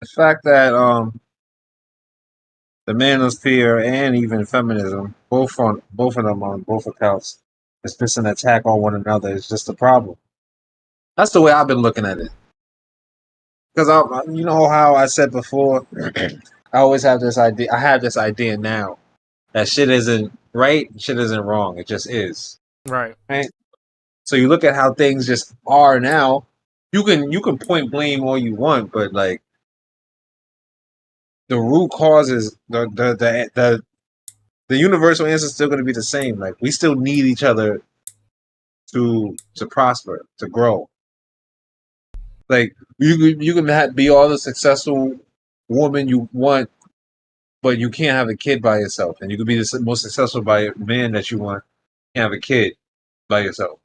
The fact that the manosphere and even feminism, both of them on both accounts, is just an attack on one another. Is just a problem. That's the way I've been looking at it. Because you know how I said before, I always have this idea. I have this idea now that shit isn't right, shit isn't wrong. It just is. Right. Right. So you look at how things just are now. You can point blame all you want, but like the root causes, the universal answer is still going to be the same. Like we still need each other to prosper, to grow. Like you can be all the successful woman you want, but you can't have a kid by yourself, and you can be the most successful man that you want, and have a kid by yourself.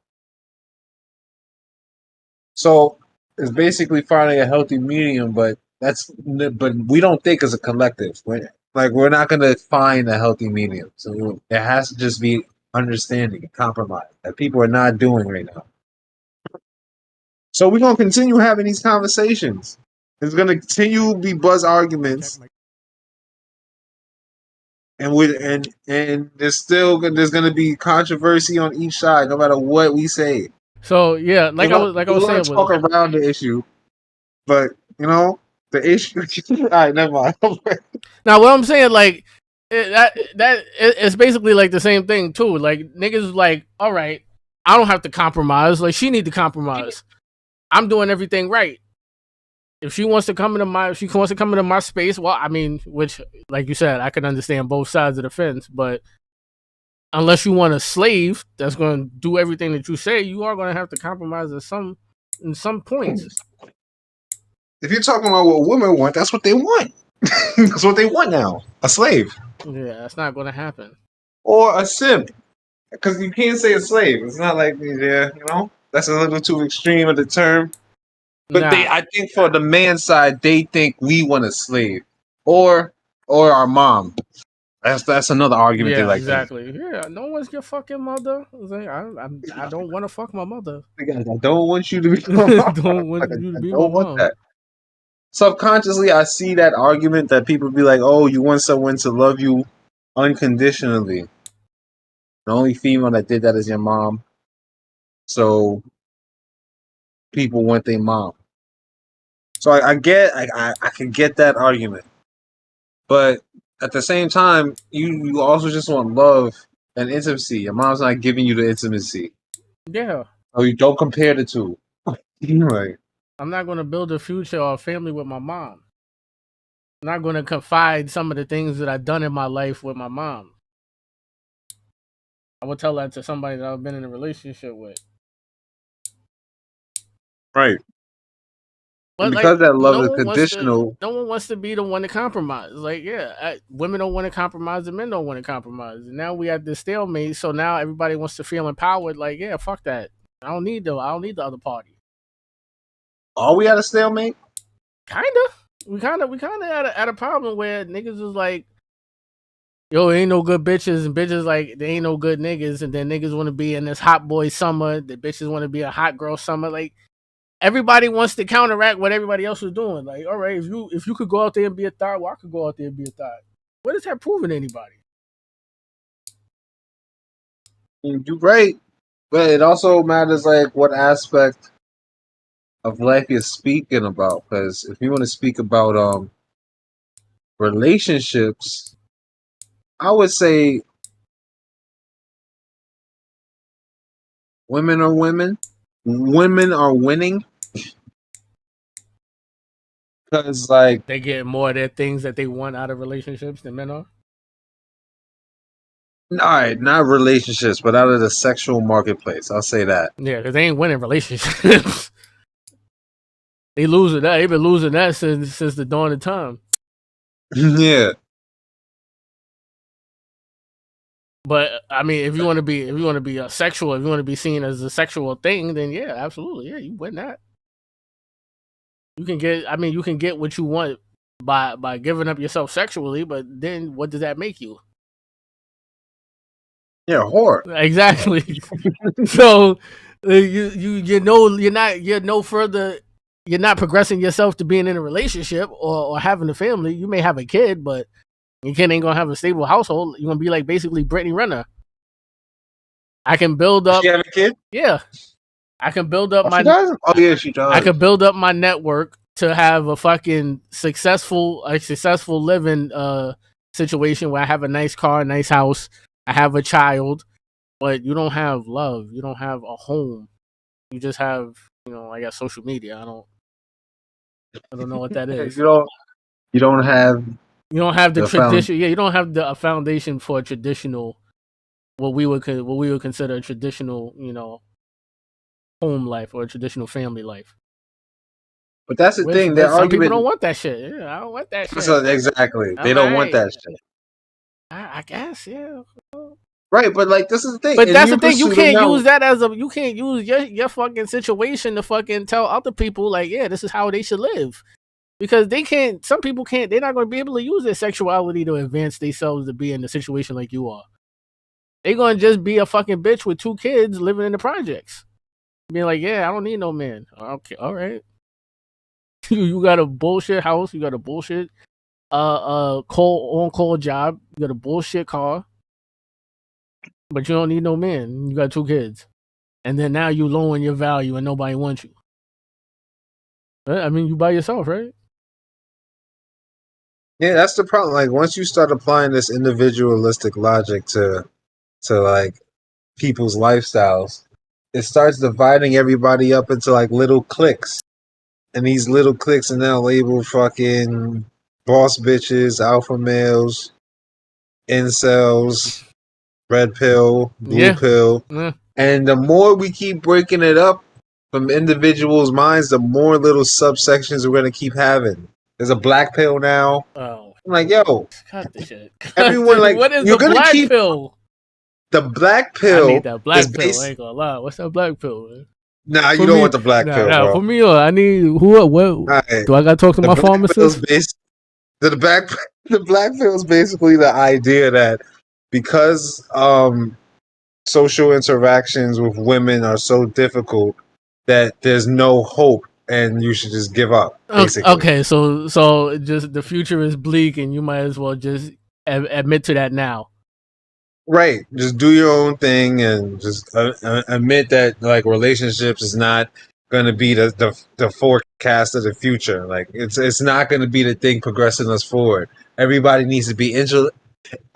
So it's basically finding a healthy medium, but we don't think as a collective. We're not going to find a healthy medium. So there has to just be understanding and compromise that people are not doing right now. So we're going to continue having these conversations. There's going to continue to be buzz arguments, and there's going to be controversy on each side, no matter what we say. So yeah, like I was saying, talk around the issue, but you know the issue. All right, never mind. Now what I'm saying, like it's basically like the same thing too. Like niggas like, all right, I don't have to compromise. Like she need to compromise. I'm doing everything right. If she wants to come into my space, well, I mean, which, like you said, I can understand both sides of the fence, but unless you want a slave that's going to do everything that you say, you are going to have to compromise in some points. If you're talking about what women want, that's what they want. That's what they want now. A slave. Yeah, that's not going to happen. Or a simp. Because you can't say a slave. It's not like, yeah, you know, that's a little too extreme of the term. But I think for the man side, they think we want a slave. Or our mom. That's another argument they like. Exactly. Yeah, no one's your fucking mother. I don't want to fuck my mother. I don't want you to be my mom. Don't want you to be my mom. That. Subconsciously, I see that argument that people be like, "Oh, you want someone to love you unconditionally." The only female that did that is your mom. So people want their mom. So I can get that argument, but at the same time, you also just want love and intimacy. Your mom's not giving you the intimacy. Yeah. Oh, you don't compare the two. Right. I'm not going to build a future or a family with my mom. I'm not going to confide some of the things that I've done in my life with my mom. I would tell that to somebody that I've been in a relationship with. Right. But because that love is conditional. No one wants to be the one to compromise. Like, yeah, women don't want to compromise and men don't want to compromise. And now we have this stalemate, so now everybody wants to feel empowered. Like, yeah, fuck that. I don't need the other party. Are we at a stalemate? We kind of at a problem where niggas is like, yo, ain't no good bitches, and bitches like, they ain't no good niggas, and then niggas want to be in this hot boy summer, the bitches want to be a hot girl summer. Like, everybody wants to counteract what everybody else is doing. Like, all right, if you could go out there and be a thot, well, I could go out there and be a thot. What is that proving to anybody? You're right, but it also matters like what aspect of life you're speaking about. Because if you want to speak about relationships, I would say women are women. Women are winning. Because like they get more of their things that they want out of relationships than men are. All right, not relationships, but out of the sexual marketplace. I'll say that. Yeah, because they ain't winning relationships. They've been losing that since the dawn of time. Yeah. But I mean, if you want to be a sexual, if you want to be seen as a sexual thing, then yeah, absolutely, yeah, you win that. You can get what you want by giving up yourself sexually, but then what does that make you? Yeah, whore. Exactly. So you're no further you're not progressing yourself to being in a relationship or having a family. You may have a kid, but your kid ain't gonna have a stable household. You're gonna be like basically Brittany Renner. I can build Does up. she have a kid? Yeah, I can build up Oh, she my. does? Oh, yeah, she I does. could build up my network to have a fucking successful living situation where I have a nice car, a nice house, I have a child, but you don't have love, you don't have a home. You just have, I got social media. I don't know what that is. You don't have You don't have the the found. tradition. Yeah, you don't have the a foundation for a traditional what we would consider a traditional, home life or a traditional family life. But that's the thing. Their Which some people don't argument. want that shit. Yeah, I don't want that shit. So exactly, they I'm don't want alright. that shit. I guess, yeah. Right, but like this is the thing. But In that's the your thing. You pursuit of can't use now, that you can't use your fucking situation to fucking tell other people like, yeah, this is how they should live. Because they can't. Some people can't. They're not going to be able to use their sexuality to advance themselves to be in a situation like you are. They're going to just be a fucking bitch with 2 kids living in the projects, being like, yeah, I don't need no man. Okay, all right. You got a bullshit house. You got a bullshit on call job. You got a bullshit car, but you don't need no man. You got 2 kids, and then now you lowering your value, and nobody wants you. I mean, you by yourself, right? yeah, that's the problem. Like once you start applying this individualistic logic to like people's lifestyles, it starts dividing everybody up into like little cliques. And these little cliques are now labeled fucking boss bitches, alpha males, incels, red pill, blue Yeah. pill. Yeah. And the more we keep breaking it up from individuals' minds, the more little subsections we're gonna keep having. There's a black pill now. Oh, I'm like, yo, cut the shit. everyone like What is you're the gonna black keep pill? the black I need pill that is black pill. I based. ain't gonna lie. What's that black pill, man? Nah, you For don't me, want the black pill, nah. bro. For me, I need who? What? All right. Do I gotta talk to The my black pill is pharmacist? based. The black the black pill is basically the idea that because social interactions with women are so difficult that there's no hope and you should just give up. Basically, Okay, so just the future is bleak, and you might as well just admit to that now. right? Just do your own thing and just admit that like relationships is not going to be the forecast of the future. Like it's not going to be the thing progressing us forward. Everybody needs to be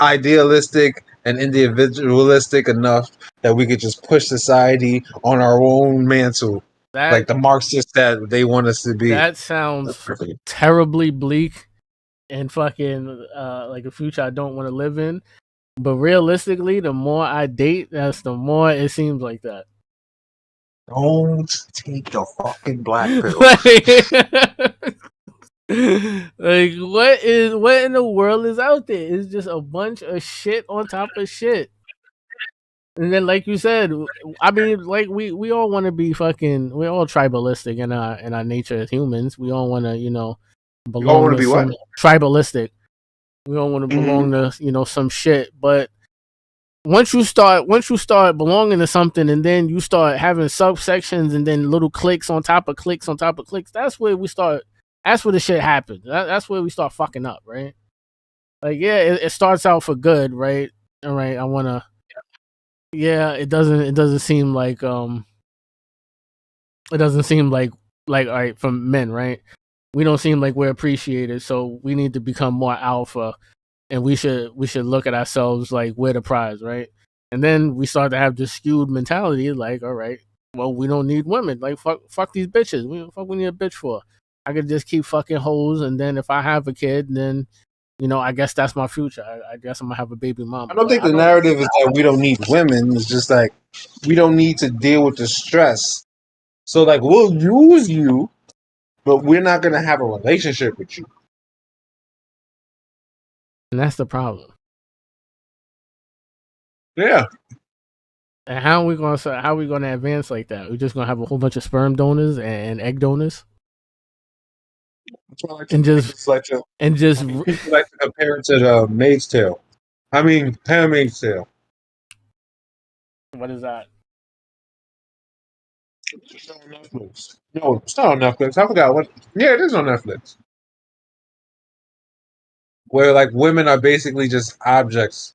idealistic and individualistic enough that we could just push society on our own mantle, like That the Marxists that they want us to be. that sounds terribly bleak and fucking like a future I don't want to live in. But realistically, the more I date, that's the more it seems like that. Don't take the fucking black pill. Like what in the world is out there? It's just a bunch of shit on top of shit. And then, like you said, I mean, like we all want to be fucking. We're all tribalistic in our nature as humans. We all want to, You all want belong to to be what? some tribalistic. We all want to Mm-hmm. belong to, some shit. But once you start belonging to something, and then you start having subsections, and then little cliques on top of cliques on top of cliques, that's where we start. That's where the shit happens. That's where we start fucking up, right? Like, yeah, it starts out for good, right? All right, I wanna. Yeah, it doesn't. It doesn't seem like It doesn't seem like all right from men, right? We don't seem like we're appreciated, so we need to become more alpha, and we should look at ourselves like we're the prize, right? And then we start to have this skewed mentality, like, all right, well, we don't need women, like fuck these bitches. We need a bitch for. I could just keep fucking hoes, and then if I have a kid, then I guess that's my future. I guess I'm gonna have a baby I mama, don't but think I the don't. narrative is that we don't need women. It's just like we don't need to deal with the stress. So like we'll use you, but we're not gonna have a relationship with you. And that's the problem. Yeah. And how are we gonna advance like that? We're just gonna have a whole bunch of sperm donors and egg donors, That's why I like to, and just it's like to, and just people like to compare it to the Maid's Tale. I mean, Handmaid's Tale. what is that? It's on Netflix. No, it's not on Netflix. I forgot what. Yeah, it is on Netflix. Where like women are basically just objects.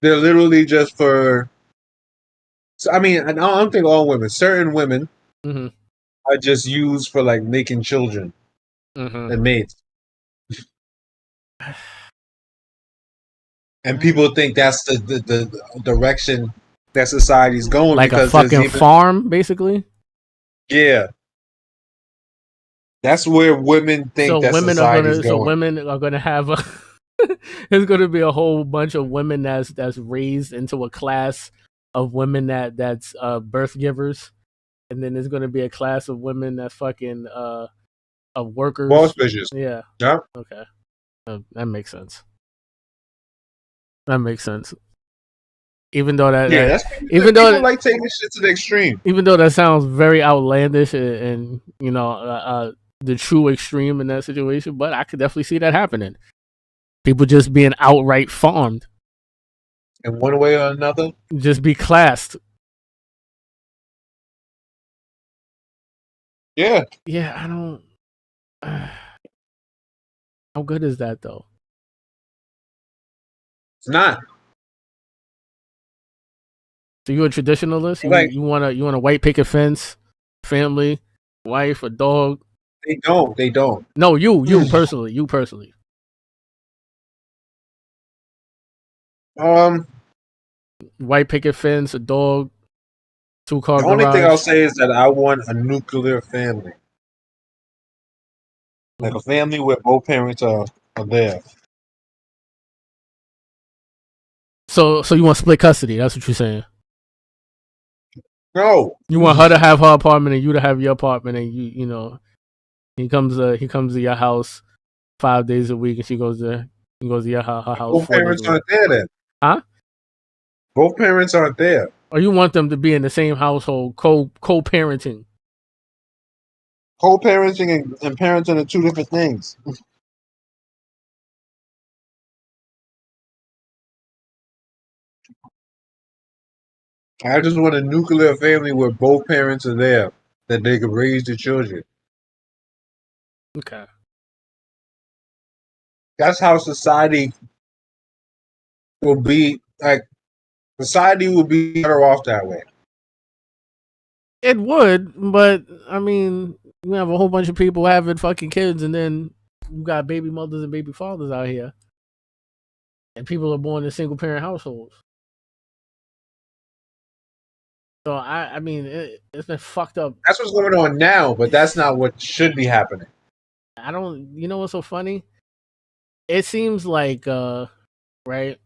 They're literally just for. So, I mean, I don't think all women. Certain women Mm-hmm. are just used for like making children Mm-hmm. and mates. And people think that's the direction that society's going Like a because there's fucking even farm, basically. yeah, that's where women think that society's So going. women are gonna have a. There's gonna be a whole bunch of women that's raised into a class of women that's birth givers, and then there's gonna be a class of women that fucking of Boss workers. bitches. Yeah. Yeah, Okay. That makes sense. That makes sense. Even though yeah. that That's even people though like taking shit to the extreme. even though that sounds very outlandish and you know the true extreme in that situation, but I could definitely see that happening. People just being outright farmed, In one way or another. just be classed. Yeah, Yeah, I don't. How good is that though? it's not. So you a traditionalist? You Like you want a white picket fence, family, wife, a dog? they don't. They don't. No, you personally. Um, White picket fence, a dog, 2 car the only thing I'll garage. say is that I want a nuclear family, like Mhm. a family where both parents are there. So you want split custody? That's what you're saying. No, You want her to have her apartment and you to have your apartment, and you know he comes to your house 5 days a week, and he goes to her house both 4 days parents a week. aren't there. Then Huh? both parents aren't there. Or you want them to be in the same household, co-parenting? Co-parenting and parenting are two different things. I just want a nuclear family where both parents are there, that they can raise the children. Okay. That's how society will be. Like society will be better off that way. It would, but I mean, you have a whole bunch of people having fucking kids, and then you got baby mothers and baby fathers out here, and people are born in single parent households. So I mean, it's been fucked up. That's what's going on now, but that's not what should be happening. I don't. You know what's so funny? It seems like right.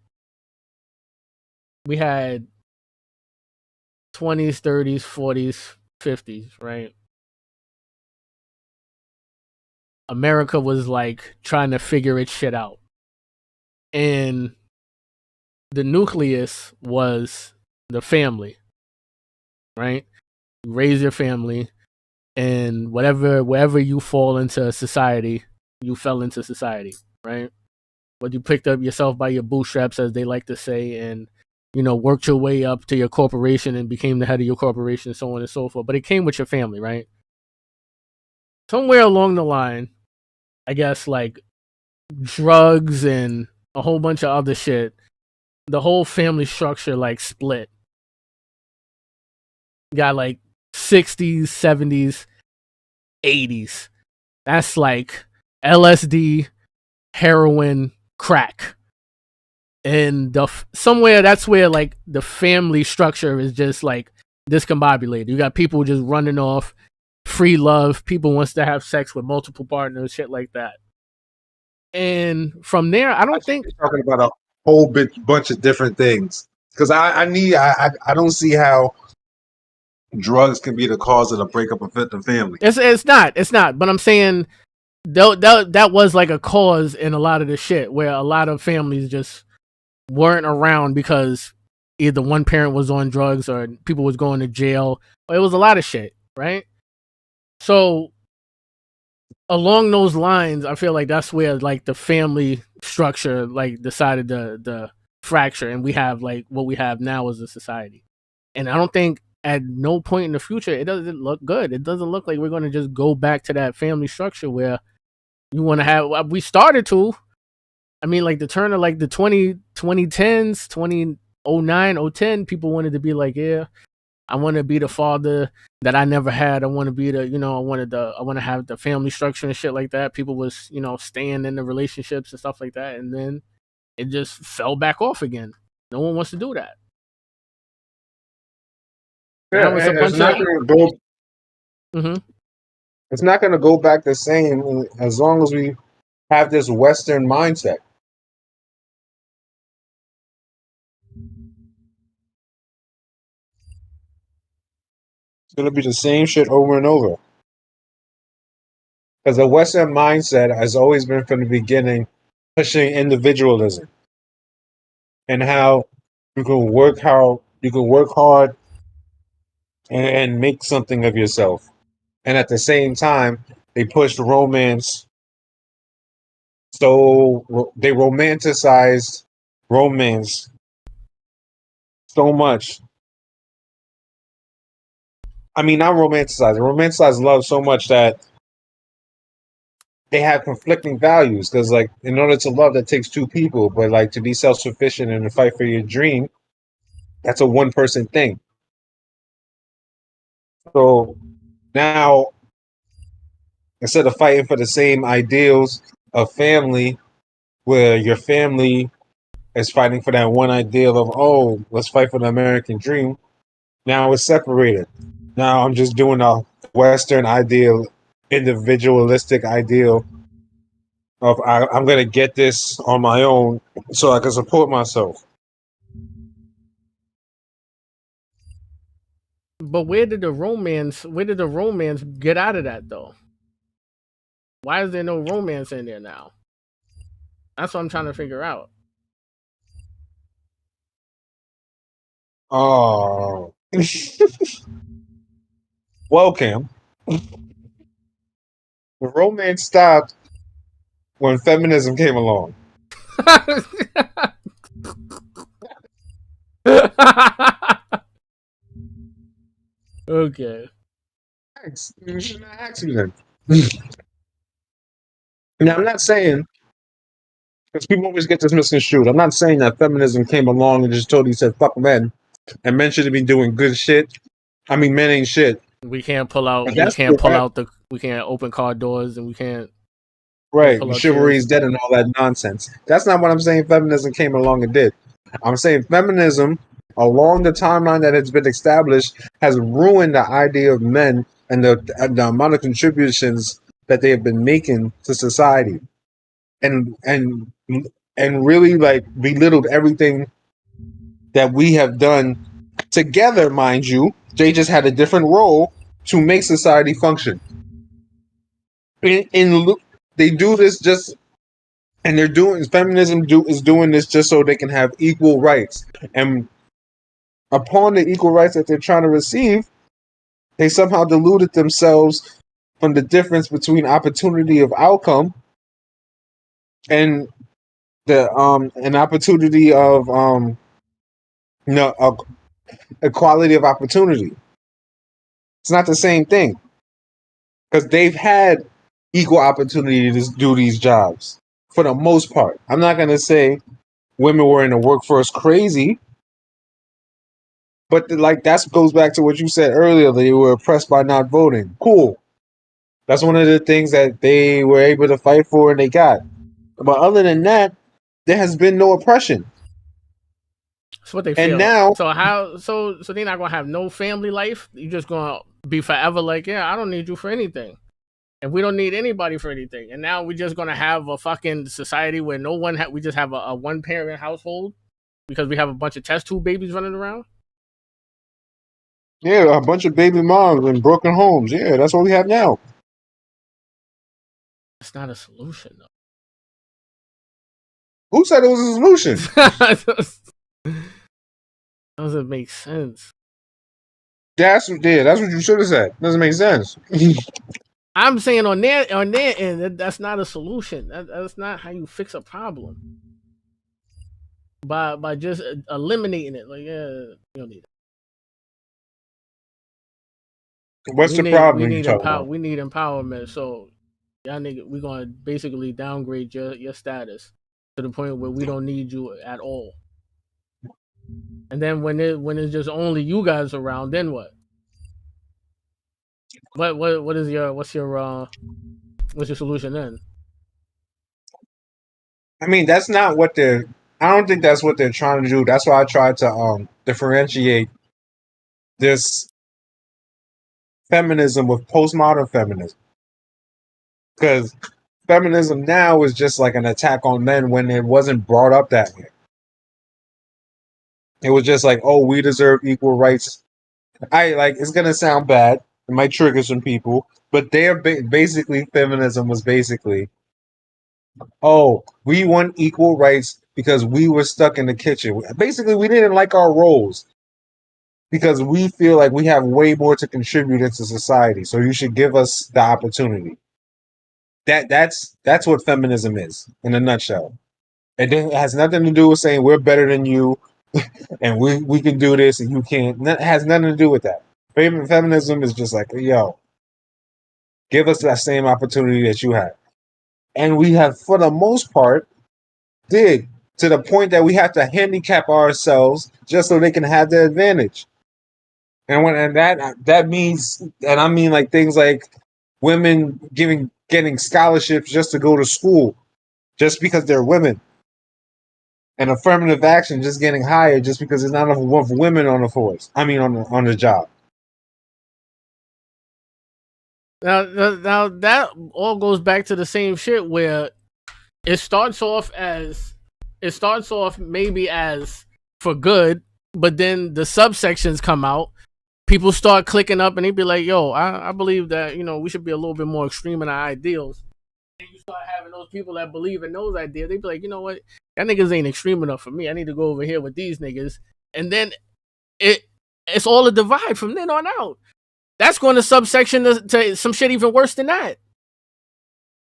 We had 20s, 30s, 40s, 50s, right? America was like trying to figure its shit out. And the nucleus was the family, right? You raise your family, and wherever you fall into society, you fell into society, right? But you picked up yourself by your bootstraps, as they like to say, and you know, worked your way up to your corporation and became the head of your corporation, so on and so forth. But it came with your family, right? Somewhere along the line, I guess like drugs and a whole bunch of other shit, the whole family structure like split. Got like 60s, 70s, 80s. That's like LSD, heroin, crack. And somewhere that's where like the family structure is just like discombobulated. You got people just running off, free love, people wants to have sex with multiple partners, shit like that. And from there, I I don't think think you're talking about a whole bunch of different things. Because I don't see how drugs can be the cause of the breakup of the family. it's not. But I'm saying that was like a cause in a lot of the shit where a lot of families just weren't around because either one parent was on drugs or people was going to jail. It was a lot of shit, right? So along those lines, I feel like that's where like the family structure like decided the fracture, and we have like what we have now as a society. And I don't think at no point in the future, it doesn't look good. It doesn't look like we're going to just go back to that family structure where you want to have. We started to. I mean, like the turn of like the 2010s, 2009, 010, people wanted to be like, yeah, I want to be the father that I never had. I want to be the, I want to have the family structure and shit like that. People was, staying in the relationships and stuff like that. And then it just fell back off again. No one wants to do that. Yeah, Now it's a it's bunch not of. going to go. Mm-hmm. It's not going to go back the same as long as we have this Western mindset. It's going to be the same shit over and over. Because the Western mindset has always been from the beginning pushing individualism and how you can work hard and make something of yourself. And at the same time, they pushed romance. So they romanticized romance so much. I mean, not romanticize. Romanticize love so much that they have conflicting values. Because, like, in order to love, that takes two people. But, like, to be self sufficient and to fight for your dream, that's a one person thing. So now, instead of fighting for the same ideals of family, where your family is fighting for that one ideal of, oh, let's fight for the American dream, now it's separated. Now I'm just doing a Western ideal, individualistic ideal of I'm going to get this on my own so I can support myself. But where did the romance? Where did the romance get out of that though? Why is there no romance in there now? That's what I'm trying to figure out. Oh. Well, Cam, the romance stopped when feminism came along. Okay. You should not ask me then. Now, I'm not saying, because people always get this misconstrued, I'm not saying that feminism came along and just totally said, fuck men, and men should be doing good shit. I mean, men ain't shit. We can't pull out. But We that's can't pull out the. We can't open car doors, and we can't right. pull out Chivalry chairs. is dead and all that nonsense. That's not what I'm saying feminism came along and did. I'm saying feminism, along the timeline that has been established, has ruined the idea of men and the amount of contributions that they have been making to society. And really like belittled everything that we have done together, mind you. They just had a different role to make society function. They do this just, and they're doing is doing this just so they can have equal rights. And upon the equal rights that they're trying to receive, they somehow deluded themselves from the difference between opportunity of outcome and the an opportunity of equality of opportunity. It's not the same thing because they've had equal opportunity to do these jobs for the most part. I'm not going to say women were in the workforce crazy, but like that goes back to what you said earlier. They were oppressed by not voting. Cool. That's one of the things that they were able to fight for and they got. But other than that, there has been no oppression. That's what they And feel. now, So how? So they're not gonna have no family life. You're just gonna be forever like, yeah, I don't need you for anything, and we don't need anybody for anything. And now we're just gonna have a fucking society where no one. We just have a one parent household because we have a bunch of test tube babies running around. yeah, a bunch of baby moms and broken homes. Yeah, that's what we have now. It's not a solution Who said it was a solution? though. Doesn't make sense. That's what you should have said. Doesn't make sense. I'm saying on their end, that's not a solution. That's not how you fix a problem. By just eliminating it, like yeah, you don't need it. What's the problem you talking about? We need empowerment. So y'all nigga, we gonna basically downgrade your status to the point where we don't need you at all. And then when it's just only you guys around, then what? What's your solution then? I mean, that's not what they're. I don't think that's what they're trying to do. That's why I tried to differentiate this feminism with postmodern feminism, because feminism now is just like an attack on men when it wasn't brought up that way. It was just like, oh, we deserve equal rights. I like it's gonna sound bad. It might trigger some people, but basically feminism was basically, oh, we want equal rights because we were stuck in the kitchen. Basically, we didn't like our roles because we feel like we have way more to contribute into society. So you should give us the opportunity. That's what feminism is in a nutshell. It has nothing to do with saying we're better than you and we can do this and you can't. It has nothing to do with that. Feminism is just like, yo, give us that same opportunity that you had. And we have, for the most part, did, to the point that we have to handicap ourselves just so they can have the advantage. And that means, and I mean like things like women getting scholarships just to go to school, just because they're women, and affirmative action just getting higher just because there's not enough women on the force. I mean on the job. Now that all goes back to the same shit where it starts off maybe as for good, but then the subsections come out. People start clicking up and they be like, yo, I believe that, we should be a little bit more extreme in our ideals. And you start having those people that believe in those ideas. They be like, you know what? That niggas ain't extreme enough for me. I need to go over here with these niggas. And then it's all a divide from then on out. That's going to subsection to some shit even worse than that.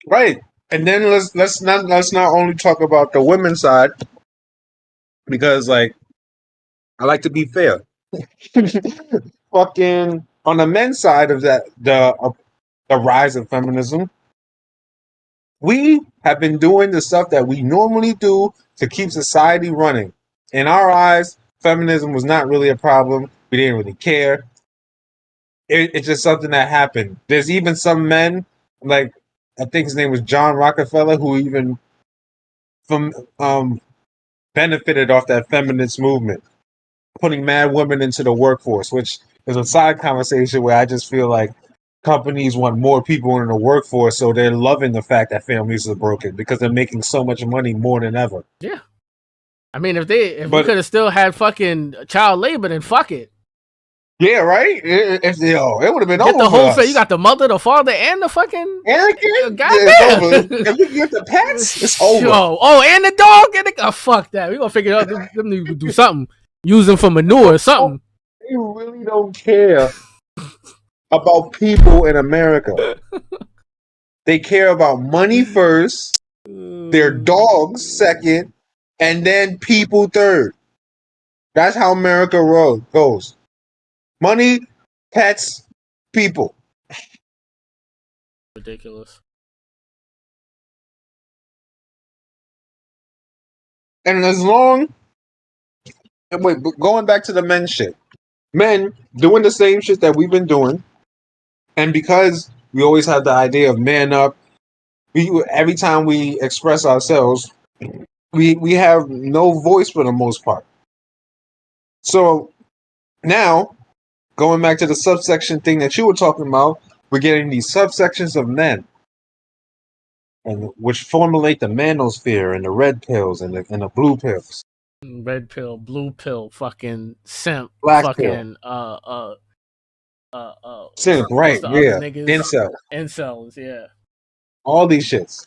Right. And then let's not only talk about the women's side, because like I like to be fair. Fucking on the men's side of that, the rise of feminism, we have been doing the stuff that we normally do to keep society running. In our eyes, feminism was not really a problem. We didn't really care. It's just something that happened. There's even some men, like I think his name was John Rockefeller, who even benefited off that feminist movement, putting mad women into the workforce, which is a side conversation where I just feel like companies want more people in the workforce, so they're loving the fact that families are broken because they're making so much money more than ever. Yeah. I mean, if we could have still had fucking child labor, then fuck it. Yeah, right? It would have been get over the whole for us. You got the mother, the father, and the fucking... And the kid? Goddamn. If we get the pets, it's over. Oh, and the dog? Fuck that. We're going to figure out. Them need to do something. Use them for manure or something. They really don't care about people in America. They care about money first, their dogs second, and then people third. That's how America goes. Money, pets, people. Ridiculous. And going back to the men shit. Men doing the same shit that we've been doing. And because we always have the idea of man up, every time we express ourselves, we have no voice for the most part. So now, going back to the subsection thing that you were talking about, we're getting these subsections of men, and which formulate the manosphere and the red pills and the blue pills. Red pill, blue pill, fucking simp, black fucking pill. Simp, right? Yeah, incels, yeah. All these shits,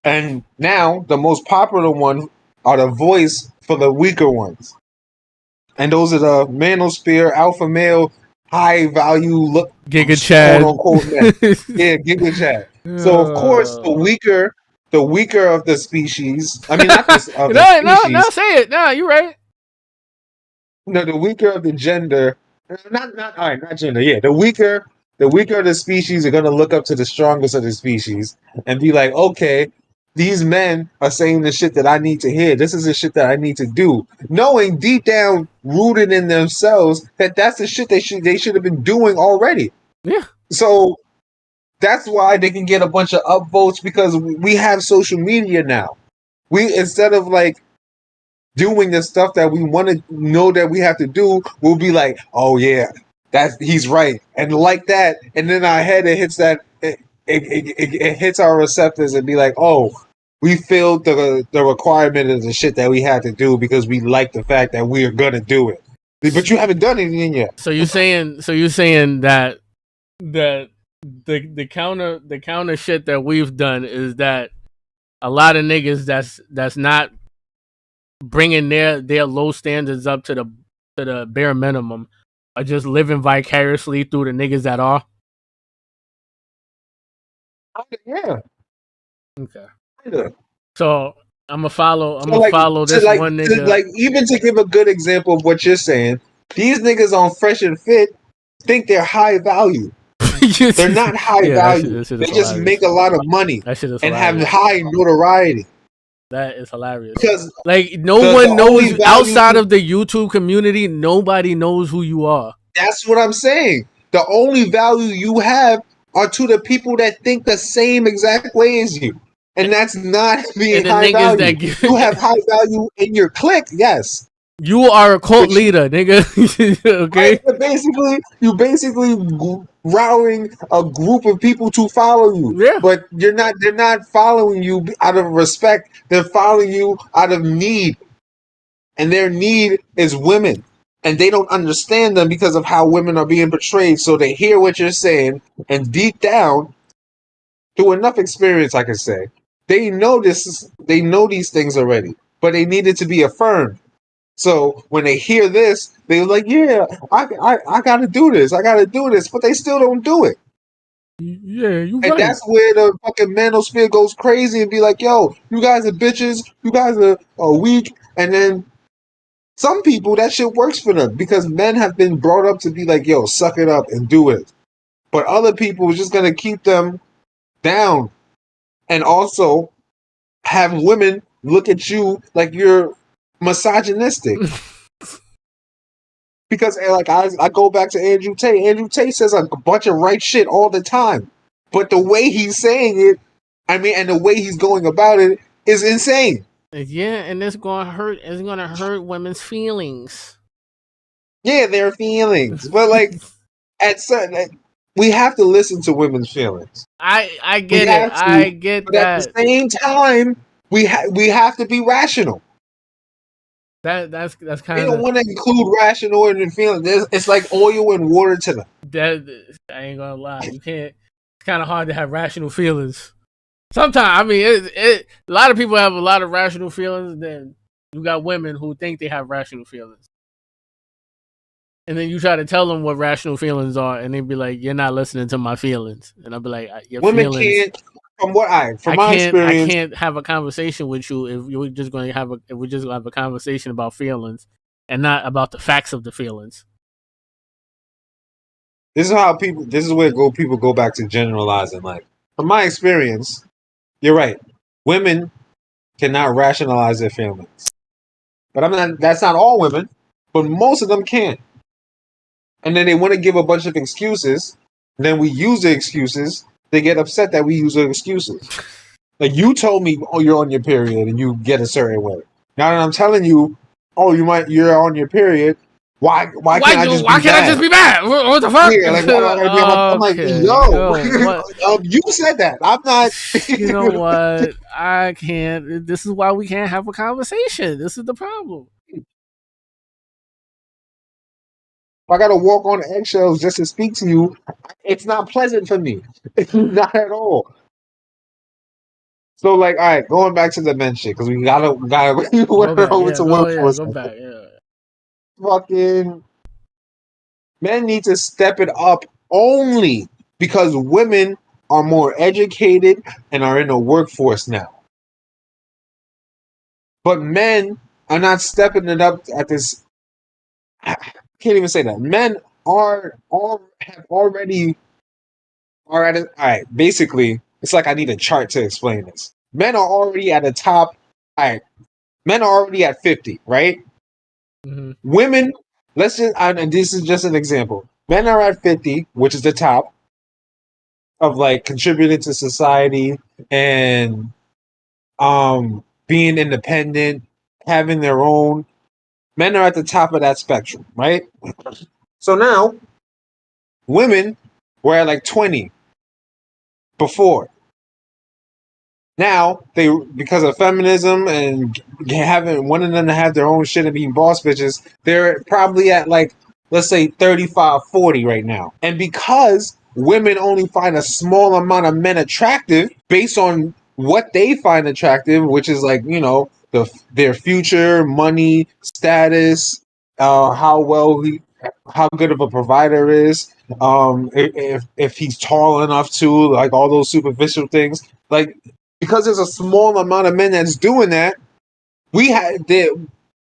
and now the most popular ones are the voice for the weaker ones. And those are the manosphere, alpha male, high value look, Giga Chad, quote unquote men. Yeah, Giga Chad. So of course, the weaker of the species. I mean, not this of the species. No, say it. No, you're right. No, the weaker of the gender. Not gender. Yeah, the weaker The weaker of the species are going to look up to the strongest of the species and be like, okay, these men are saying the shit that I need to hear. This is the shit that I need to do. Knowing deep down, rooted in themselves, that that's the shit they should have been doing already. Yeah. So that's why they can get a bunch of upvotes, because we have social media now. We, instead of like doing the stuff that we want to know that we have to do, we'll be like, oh yeah, he's right, and like that, and then our head, it hits that, it hits our receptors and be like, oh, we filled the requirement of the shit that we had to do because we like the fact that we are gonna do it, but you haven't done anything yet. So you're saying that the counter shit that we've done is that a lot of niggas that's not bringing their low standards up to the bare minimum are just living vicariously through the niggas that are. Yeah. Okay. Yeah. So I'm gonna follow this like, one nigga. like, even to give a good example of what you're saying, these niggas on Fresh and Fit think they're high value. They're not high value. That shit They is just hilarious. make a lot of money That shit is and have hilarious. high notoriety. That is hilarious. Because like no one knows outside of the YouTube community. Nobody knows who you are. That's what I'm saying. The only value you have are to the people that think the same exact way as you. And that's not being high value. You have high value in your clique, yes. You are a cult leader, nigga. Okay. Right? You basically rallying a group of people to follow you. Yeah. But they're not following you out of respect. They're following you out of need. And their need is women. And they don't understand them because of how women are being portrayed. So they hear what you're saying, and deep down, through enough experience, I can say, they know this. They know these things already, but they needed to be affirmed. So when they hear this, they're like, "Yeah, I got to do this. I got to do this," but they still don't do it. Yeah, you And right. that's where the fucking Manosphere goes crazy and be like, "Yo, you guys are bitches. You guys are weak." And then some people, that shit works for them because men have been brought up to be like, "Yo, suck it up and do it." But other people are just gonna keep them down, and also have women look at you like you're misogynistic. Because like I go back to Andrew Tate. Andrew Tate says a bunch of right shit all the time, but the way he's saying it, and the way he's going about it is insane. Yeah, and it's gonna hurt. It's gonna hurt women's feelings. Yeah, their feelings, but like at certain, we have to listen to women's feelings. I get it. I get but that. At the same time, we have to be rational. That's kind of. They don't want to include rational in feelings. It's like oil and water to them. That I ain't gonna lie. You can't. It's kind of hard to have rational feelings. Sometimes, I mean, a lot of people have a lot of rational feelings. Then you got women who think they have rational feelings, and then you try to tell them what rational feelings are, and they be like, "You're not listening to my feelings." And I'll be like, "Your women feelings." Can't. From my experience, I can't have a conversation with you if we're just going to have a conversation about feelings and not about the facts of the feelings. This is where people go back to generalizing. Like, from my experience, you're right. Women cannot rationalize their feelings, but that's not all women, but most of them can. And then they want to give a bunch of excuses. Then we use the excuses. They get upset that we use the excuses. Like, you told me, oh, you're on your period, and you get a certain way. Now that I'm telling you, oh, you're on your period. Why can't I just be mad? What the fuck? Yeah, like, I'm like, yo, you said that. I'm not. You know what? I can't. This is why we can't have a conversation. This is the problem. If I gotta walk on eggshells just to speak to you, it's not pleasant for me. It's not at all. So, like, all right, going back to the men shit, because we gotta go back, over to workforce. Go back, yeah. Fucking men need to step it up only because women are more educated and are in the workforce now. But men are not stepping it up at this. I can't even say that. Men have already All right. Basically, it's like I need a chart to explain this. Men are already at the top. All right. Men are already at 50, right? Mm-hmm. Women, and this is just an example. Men are at 50, which is the top of like contributing to society and being independent, having their own. Men are at the top of that spectrum, right? So now, women were at like 20 before. Now they, because of feminism and having wanting them to have their own shit and being boss bitches, they're probably at like, let's say 35, 40 right now. And because women only find a small amount of men attractive based on what they find attractive, which is like, their future, money, status, how good of a provider is, if he's tall enough to, like, all those superficial things, like, because there's a small amount of men that's doing that, we had the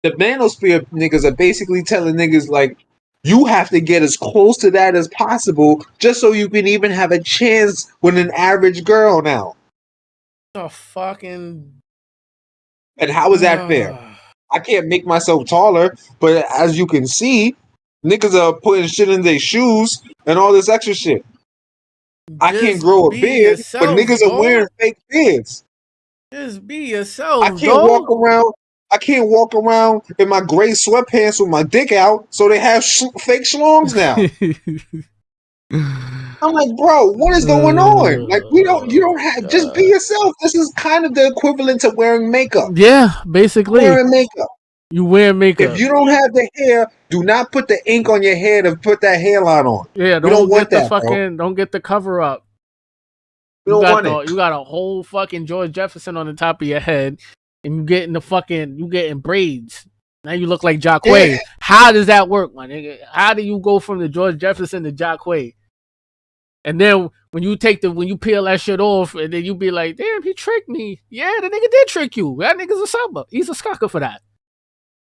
manosphere niggas are basically telling niggas like, you have to get as close to that as possible just so you can even have a chance with an average girl now. Oh, fucking. And how is that fair? I can't make myself taller, but as you can see, niggas are putting shit in their shoes and all this extra shit. I can't grow a beard, but niggas are wearing fake beards. Just be yourself, I can't walk around. I can't walk around in my gray sweatpants with my dick out, so they have fake schlongs now. I'm like, bro, what is going on? Like, you don't have, just be yourself. This is kind of the equivalent to wearing makeup. Yeah, basically. Wearing makeup. You wear makeup. If you don't have the hair, do not put the ink on your hair to put that hairline on. Yeah, don't want that, bro. Don't get the cover up. You don't want it. You got a whole fucking George Jefferson on the top of your head, and you getting braids. Now you look like Jacque. Yeah. How does that work, my nigga? How do you go from the George Jefferson to Jacque? And then when you peel that shit off, and then you be like, damn, he tricked me. Yeah, the nigga did trick you. That nigga's a summer. He's a sucker for that.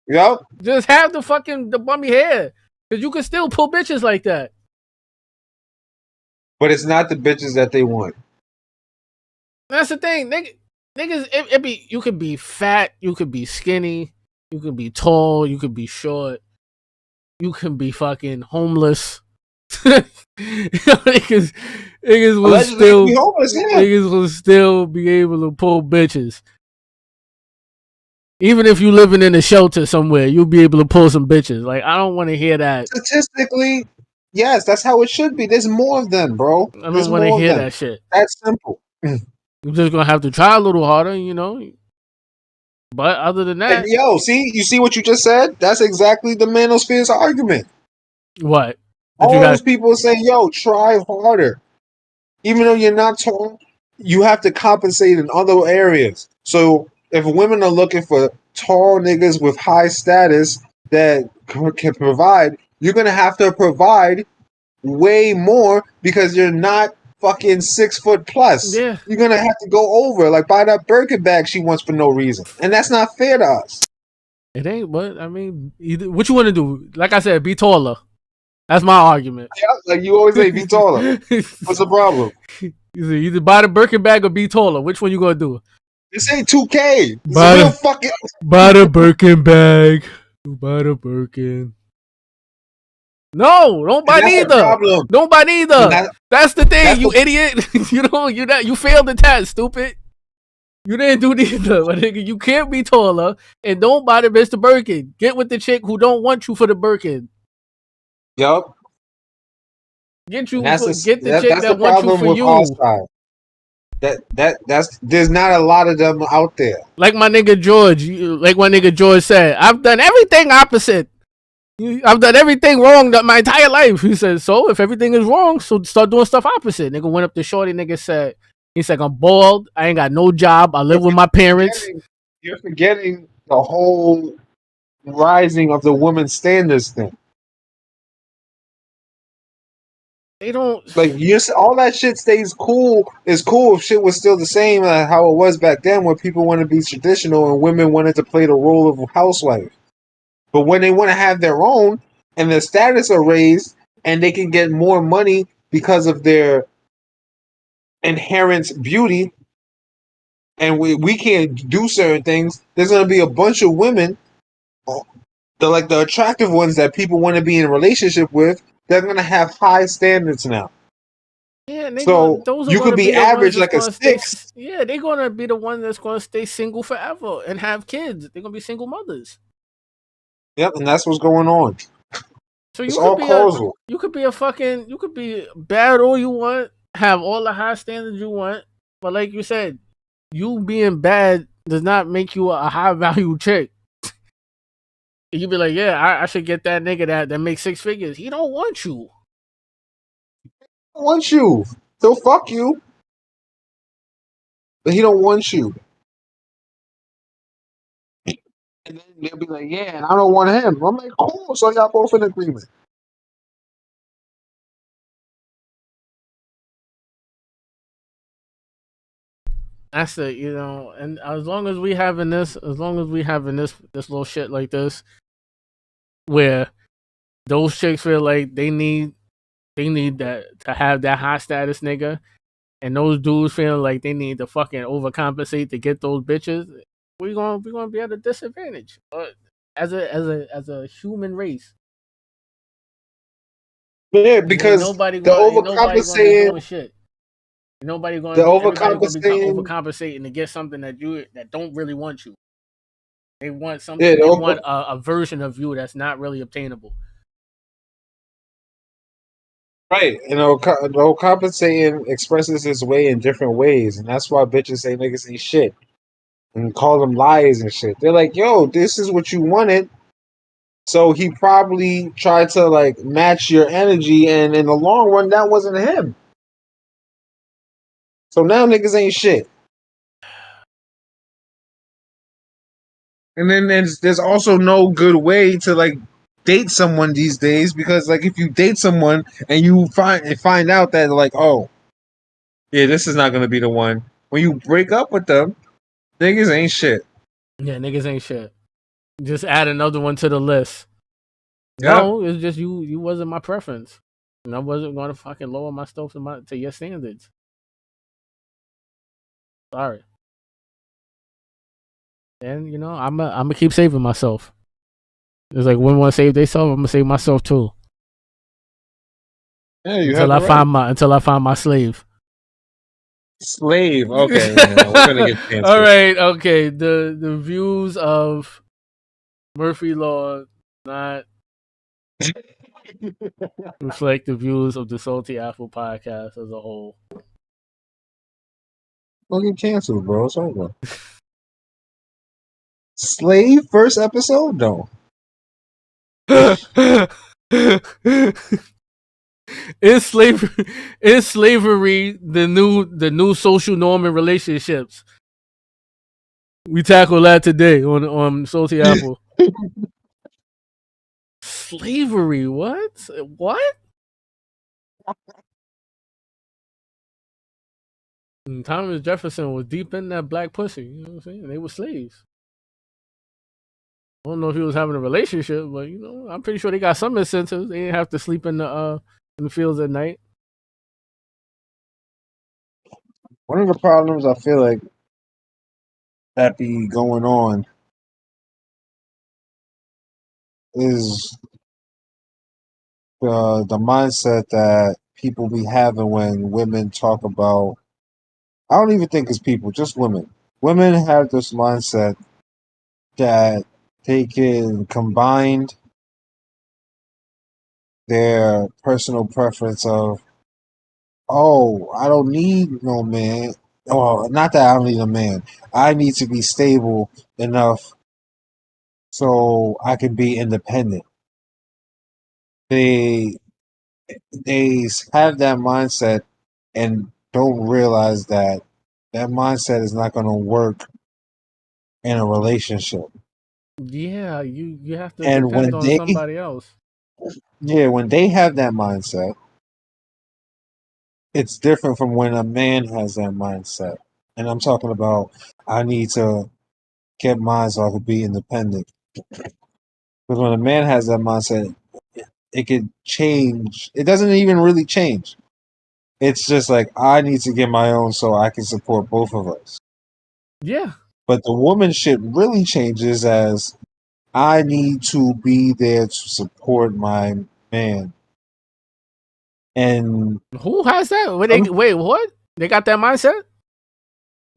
Yep. Just have the bummy hair. Because you can still pull bitches like that. But it's not the bitches that they want. That's the thing. Niggas, you could be fat, you could be skinny, you could be tall, you could be short, you can be fucking homeless. Niggas will still be able to pull bitches. Even if you living in a shelter somewhere, you'll be able to pull some bitches. Like, I don't want to hear that. Statistically, yes, that's how it should be. There's more of them, bro. I don't want to hear that shit. That's simple. You're just gonna have to try a little harder, But other than that, and you see what you just said? That's exactly the Manosphere's argument. What? All those people saying, "Yo, try harder." Even though you're not tall, you have to compensate in other areas. So if women are looking for tall niggas with high status that can provide, you're gonna have to provide way more because you're not fucking 6 foot plus. Yeah. You're gonna have to go over, like, buy that Birkin bag she wants for no reason. And that's not fair to us. It ain't, but I mean, what you want to do? Like I said, be taller. That's my argument. Yeah, like you always say, be taller. What's the problem? Either buy the Birkin bag or be taller. Which one you gonna do? This ain't 2K. Buy the Birkin bag. Buy the Birkin. No, don't buy neither. Don't buy neither. That's the thing, you idiot. You failed the test, stupid. You didn't do neither, my nigga. You can't be taller and don't buy the Mr. Birkin. Get with the chick who don't want you for the Birkin. Yup. Get the chick that wants you for you. There's not a lot of them out there. Like my nigga George said, I've done everything opposite. I've done everything wrong my entire life. He said, so if everything is wrong, so start doing stuff opposite. Nigga went up to shorty, nigga said, I'm bald, I ain't got no job, I live with my parents. You're forgetting the whole rising of the woman standards thing. They don't like all that shit stays cool. Is cool if shit was still the same how it was back then, when people wanted to be traditional and women wanted to play the role of a housewife. But when they want to have their own and their status are raised and they can get more money because of their inherent beauty, and we can't do certain things, there's gonna be a bunch of women, the attractive ones that people want to be in a relationship with. They're gonna have high standards now. Yeah, and So those are you gonna could be be the ones average that's like a gonna stay. 6. Yeah, they're gonna be the ones that's gonna stay single forever and have kids. They're gonna be single mothers. Yep, and that's what's going on. So It's all causal. you could be a fucking, you could be bad all you want, have all the high standards you want, but like you said, you being bad does not make you a high value chick. You be like, yeah, I should get that nigga that makes 6 figures. He don't want you. He don't want you. He'll fuck you, but he don't want you. And then they'll be like, yeah, and I don't want him. I'm like, cool. So y'all both in agreement. That's it, and as long as we having this, this little shit like this, where those chicks feel like they need that to have that high status nigga, and those dudes feeling like they need to fucking overcompensate to get those bitches, we gonna be at a disadvantage, as a human race. Yeah, And ain't because nobody the gonna be overcompensating, doing shit. the Everybody gonna be overcompensating, overcompensating to get something that don't really want you. yeah, They want a version of you that's not really obtainable. right. And the overcompensating expresses its way in different ways, and that's why bitches say niggas ain't shit and call them liars and shit. They're like, yo, this is what you wanted. So he probably tried to like match your energy, and in the long run, that wasn't him. So now niggas ain't shit. And then there's also no good way to like date someone these days, because like if you date someone and you find out that like, oh yeah, this is not gonna be the one. When you break up with them, niggas ain't shit. Yeah, niggas ain't shit. Just add another one to the list. Yep. No, it's just you wasn't my preference. And I wasn't gonna fucking lower myself to your standards. Sorry. And I'm gonna keep saving myself. It's like women want to save themselves, I'm gonna save myself too. Yeah, you have it right. Until I find my slave. Slave. Okay, yeah, we're gonna get All canceled. right, okay. The views of Murphy Law not reflect the views of the Salty Apple podcast as a whole. We'll get canceled, bro. It's over. Slave first episode? No. Is slavery the new social norm in relationships? We tackle that today on Salty Apple. Slavery? What? What? And Thomas Jefferson was deep in that black pussy. You know what I'm saying? They were slaves. I don't know if he was having a relationship, but I'm pretty sure they got some incentives. They didn't have to sleep in the fields at night. One of the problems I feel like that be going on is the mindset that people be having when women talk about. I don't even think it's people, just women. Women have this mindset that they can combine their personal preference of, oh, I don't need no man. Well, not that I don't need a man. I need to be stable enough so I can be independent. They they have that mindset and don't realize that that mindset is not going to work in a relationship. Yeah, you have to And depend on somebody else. when they have that mindset, it's different from when a man has that mindset. And I'm talking about, I need to get mine so I can be independent. Because when a man has that mindset, it could change. It doesn't even really change. It's just like I need to get my own so I can support both of us. Yeah. But the woman shit really changes as I need to be there to support my man. And Who has that? some, Wait, what? They got that mindset?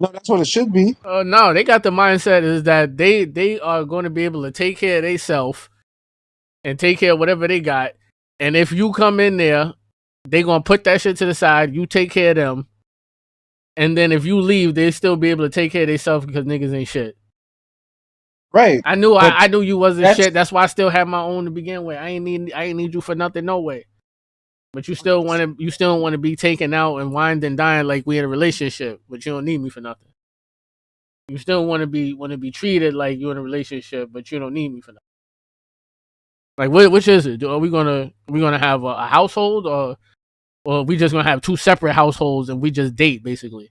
no, that's what it should be. No, they got the mindset is that they are going to be able to take care of themselves and take care of whatever they got. And if you come in there, they gonna put that shit to the side. You take care of them, and then if you leave, they still be able to take care of themselves because niggas ain't shit. Right. I knew But I knew you wasn't that's shit. That's why I still have my own to begin with. I ain't need you for nothing, no way. But you still want to be taken out and wined and dined like we in a relationship, but you don't need me for nothing. You still want to be treated like you're in a relationship, but you don't need me for nothing. Like which is it? Are we gonna have a household or we just gonna have two separate households and we just date basically?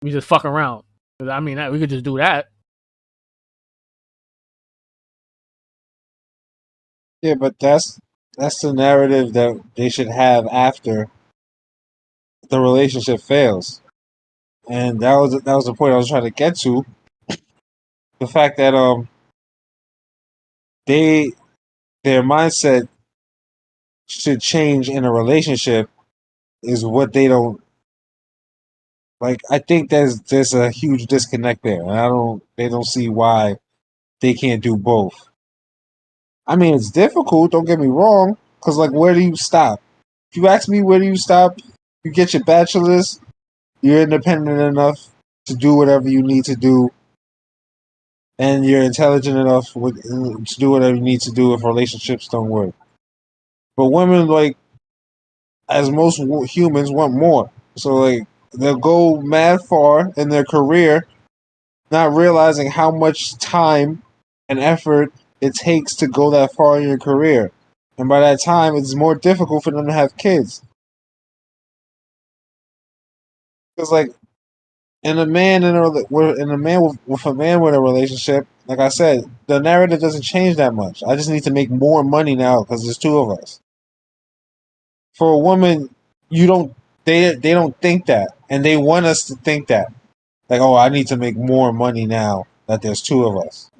We just fuck around. 'Cause, I mean, we could just do that. yeah, but that's the narrative that they should have after the relationship fails. And that was the point I was trying to get to. The fact that they their mindset should change in a relationship is what they don't like. I think there's a huge disconnect there, and they don't see why they can't do both. I mean, it's difficult. Don't get me wrong, because like, where do you stop? If you ask me, where do you stop? You get your bachelor's. You're independent enough to do whatever you need to do, and you're intelligent enough to do whatever you need to do if relationships don't work. But women, like, as most humans, want more. So, like, they'll go mad far in their career, not realizing how much time and effort it takes to go that far in your career. And by that time, it's more difficult for them to have kids. Because, like, and a man with a man with a relationship, like I said, the narrative doesn't change that much. I just need to make more money now because there's two of us. For a woman, you don't they don't think that, and they want us to think that. Like, oh, I need to make more money now that there's two of us.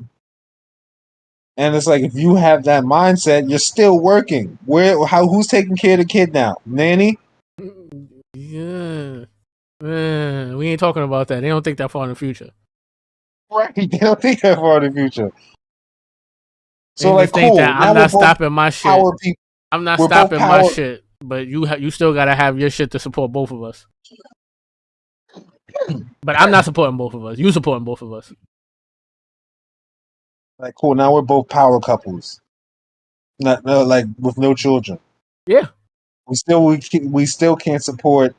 And it's like if you have that mindset, you're still working. Who's taking care of the kid now? Nanny? Yeah. We ain't talking about that. They don't think that far in the future. Right. They don't think that far in the future. They So like, just think cool. that I'm Now we're not both stopping my shit. power people. I'm not We're both stopping my power. shit. But you still gotta have your shit to support both of us. But I'm not supporting both of us. You supporting both of us. Like, cool. Now we're both power couples. Not no, like with no children. Yeah. We still can't support.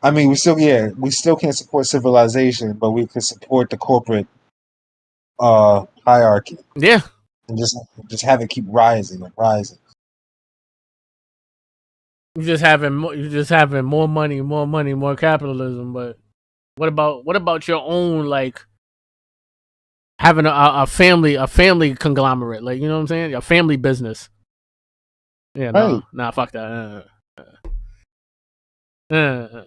I mean, we still can't support civilization, but we can support the corporate hierarchy Yeah. and just have it keep rising and rising. You just having more money, more capitalism. But what about your own, like, having a family conglomerate, like, you know what I'm saying? A family business. Yeah, Right. nah, fuck that. Uh.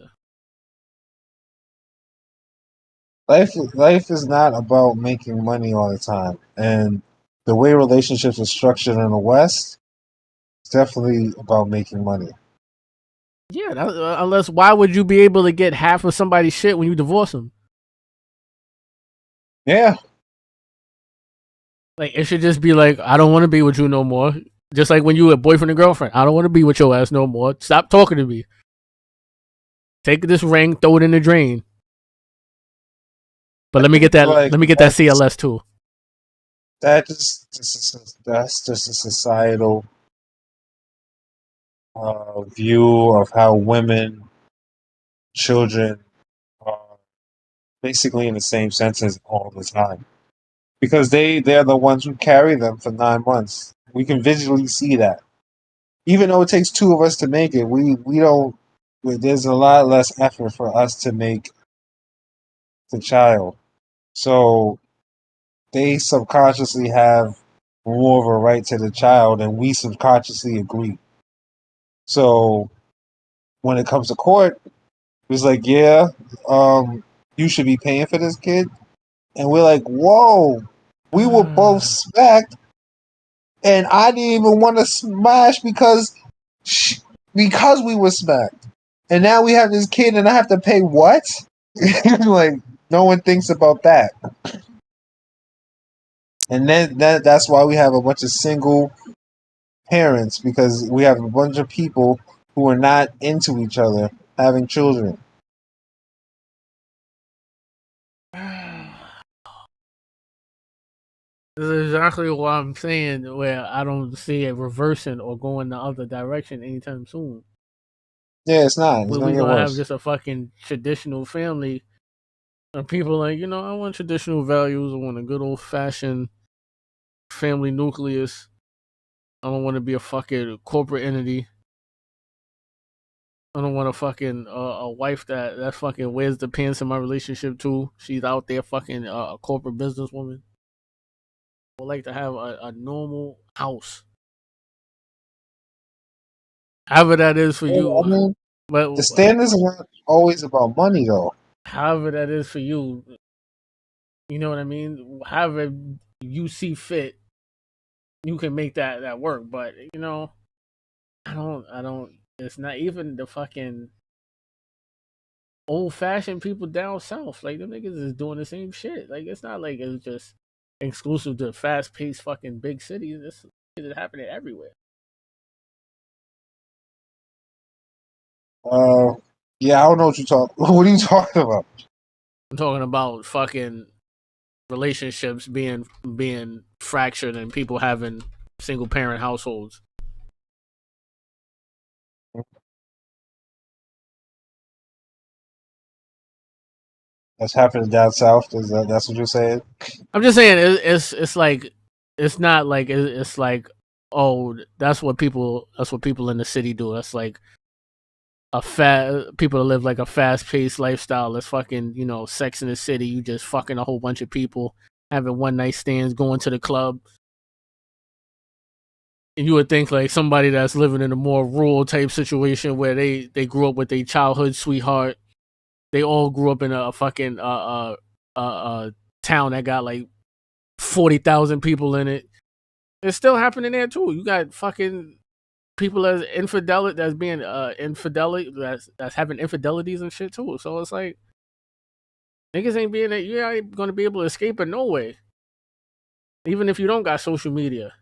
Life is not about making money all the time, and the way relationships are structured in the West, it's definitely about making money. Yeah, unless why would you be able to get half of somebody's shit when you divorce them? Yeah, Like, it should just be like, I don't want to be with you no more. Just like when you were a boyfriend and girlfriend, I don't want to be with your ass no more. Stop talking to me. Take this ring, throw it in the drain. But I think like Let me get that CLS too. that's just a societal view of how women, children are basically in the same senses all the time because they're the ones who carry them for 9 months. We can visually see that. Even though it takes two of us to make it, we don't. There's a lot less effort for us to make the child. So they subconsciously have more of a right to the child, and we subconsciously agree. So when it comes to court, it's like, yeah, you should be paying for this kid. And we're like, whoa, we were both smacked, and I didn't even want to smash because we were smacked. And now we have this kid, and I have to pay what? Like, no one thinks about that. And then that's why we have a bunch of single parents, because we have a bunch of people who are not into each other having children. This is exactly what I'm saying, where I don't see it reversing or going the other direction anytime soon. Yeah, it's not. It's Where gonna we get gonna have worse. just a fucking traditional family, and people like, I want traditional values. I want a good old fashioned family nucleus. I don't want to be a fucking corporate entity. I don't want a fucking a wife that fucking wears the pants in my relationship too. She's out there fucking a corporate businesswoman. I would like to have a normal house, however that is for Yeah, I you. mean, But the standards are not always about money, though. however that is for you, you know what I mean. However you see fit, you can make that work. But I don't. It's not even the fucking old fashioned people down south. Like them niggas is doing the same shit. Like it's not like it's just exclusive to fast paced fucking big cities. This is happening everywhere. Uh, yeah, I don't know what you talk. What are you talking about? I'm talking about fucking relationships being fractured and people having single parent households. That's happening down south. That's what you're saying? I'm just saying it's like it's not like it's like, oh, that's what people in the city do. That's like people that live like a fast paced lifestyle. It's fucking Sex in the City. You just fucking a whole bunch of people, having one night stands, going to the club. And you would think like somebody that's living in a more rural type situation where they grew up with a childhood sweetheart. They all grew up in a fucking town that got like 40,000 people in it. It's still happening there too. You got fucking people that's being infidelity, that's having infidelities and shit too. So it's like niggas ain't being that. You ain't gonna be able to escape it no way. Even if you don't got social media.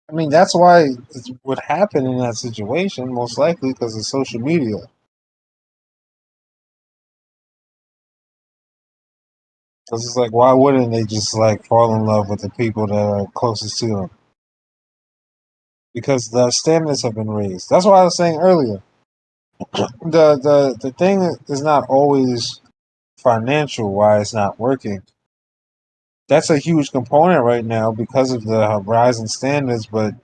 I mean, that's why it would happen in that situation, most likely because of social media. Because it's like, why wouldn't they just like fall in love with the people that are closest to them? Because the standards have been raised. That's what I was saying earlier. The thing is not always financial. Why it's not working. That's a huge component right now because of the rising standards. But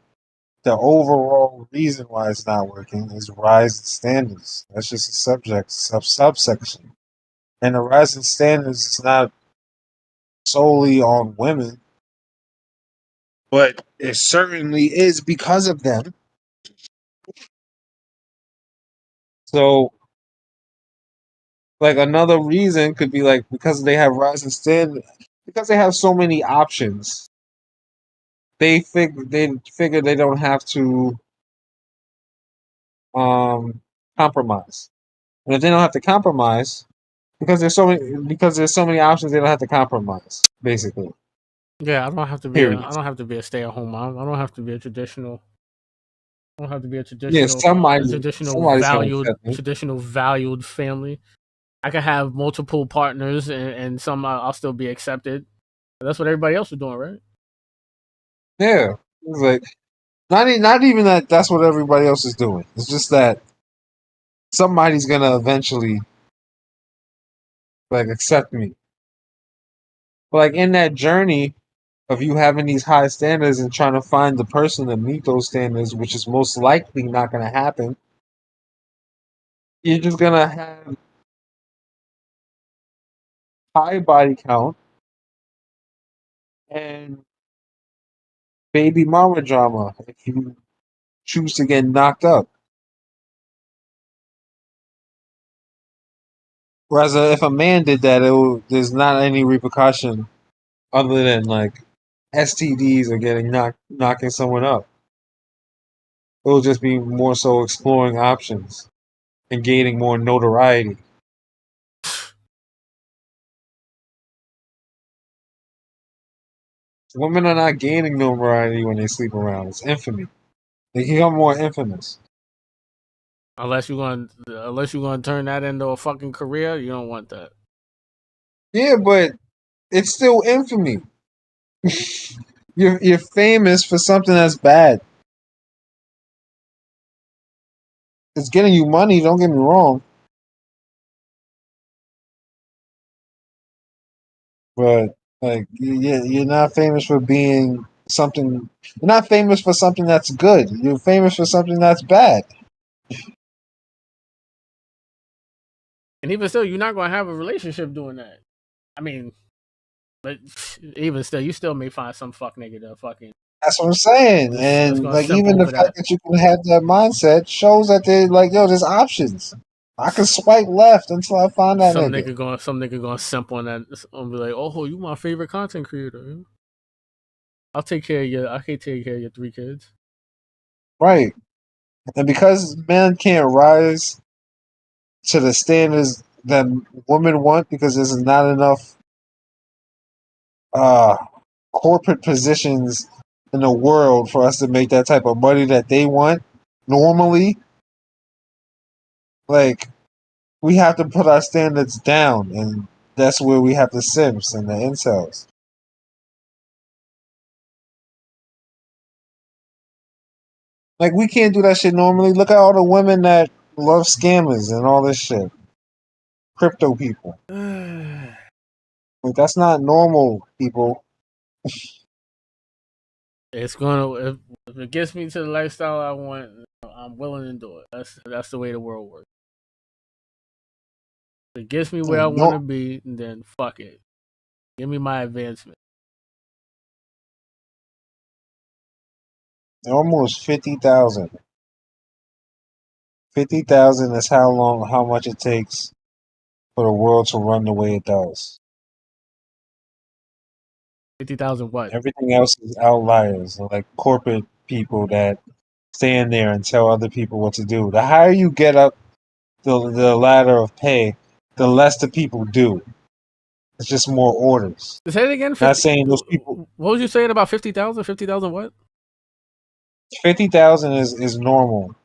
the overall reason why it's not working is rising standards. That's just a subsection. And the rising standards is not solely on women, but it certainly is because of them. So, like another reason could be like because they have rising standards, because they have so many options. They figure they don't have to compromise. And if they don't have to compromise, because there's so many options, they don't have to compromise. Basically, Yeah, I don't have to be a period. I don't have to be a stay at home mom. I don't have to be a traditional. I don't have to be a Yeah, traditional somebody's gonna accept me. traditional valued family. I could have multiple partners and some I'll still be accepted. That's what everybody else is doing, right? Yeah, it's like not even that. That's what everybody else is doing. It's just that somebody's gonna eventually like accept me. But like in that journey of you having these high standards and trying to find the person to meet those standards, which is most likely not gonna happen, you're just gonna have high body count and baby mama drama if you choose to get knocked up. Whereas if a man did that, there's not any repercussion other than like STDs or knocking someone up. It will just be more so exploring options and gaining more notoriety. Women are not gaining notoriety when they sleep around. It's infamy. They become more infamous. Unless you're gonna turn that into a fucking career, you don't want that. Yeah, but it's still infamy. You're famous for something that's bad. It's getting you money. Don't get me wrong, but like you're not famous for being something. You're not famous for something that's good. You're famous for something that's bad. And even still, you're not gonna have a relationship doing that. I mean, but even still, you still may find some fuck nigga to fucking That's what I'm saying. that's And gonna like simp even the over fact that. that you can have that mindset shows that they're like, yo, there's options. I can swipe left until I find that nigga. Some nigga gonna simp on that and be like, "Oh, you my favorite content creator. I'll take care of your. I can take care of your 3 kids." Right. And because men can't rise to the standards that women want because there's not enough uh corporate positions in the world for us to make that type of money that they want normally, like we have to put our standards down, and that's where we have the simps and the incels. Like we can't do that shit normally. Look at all the women that love scammers and all this shit. Crypto people. Like that's not normal, people. It's gonna if it gets me to the lifestyle I want, I'm willing to do it. That's the way the world works. If it gets me where I want to No, be, then fuck it. Give me my advancement. almost 50,000. 50,000 is how much it takes for the world to run the way it does. 50,000 what? Everything else is outliers, like corporate people that stand there and tell other people what to do. The higher you get up the ladder of pay, the less the people do. It's just more orders. Say it again. Not 50. saying those people. What was you saying about 50,000? 50,000 what? 50,000 is normal,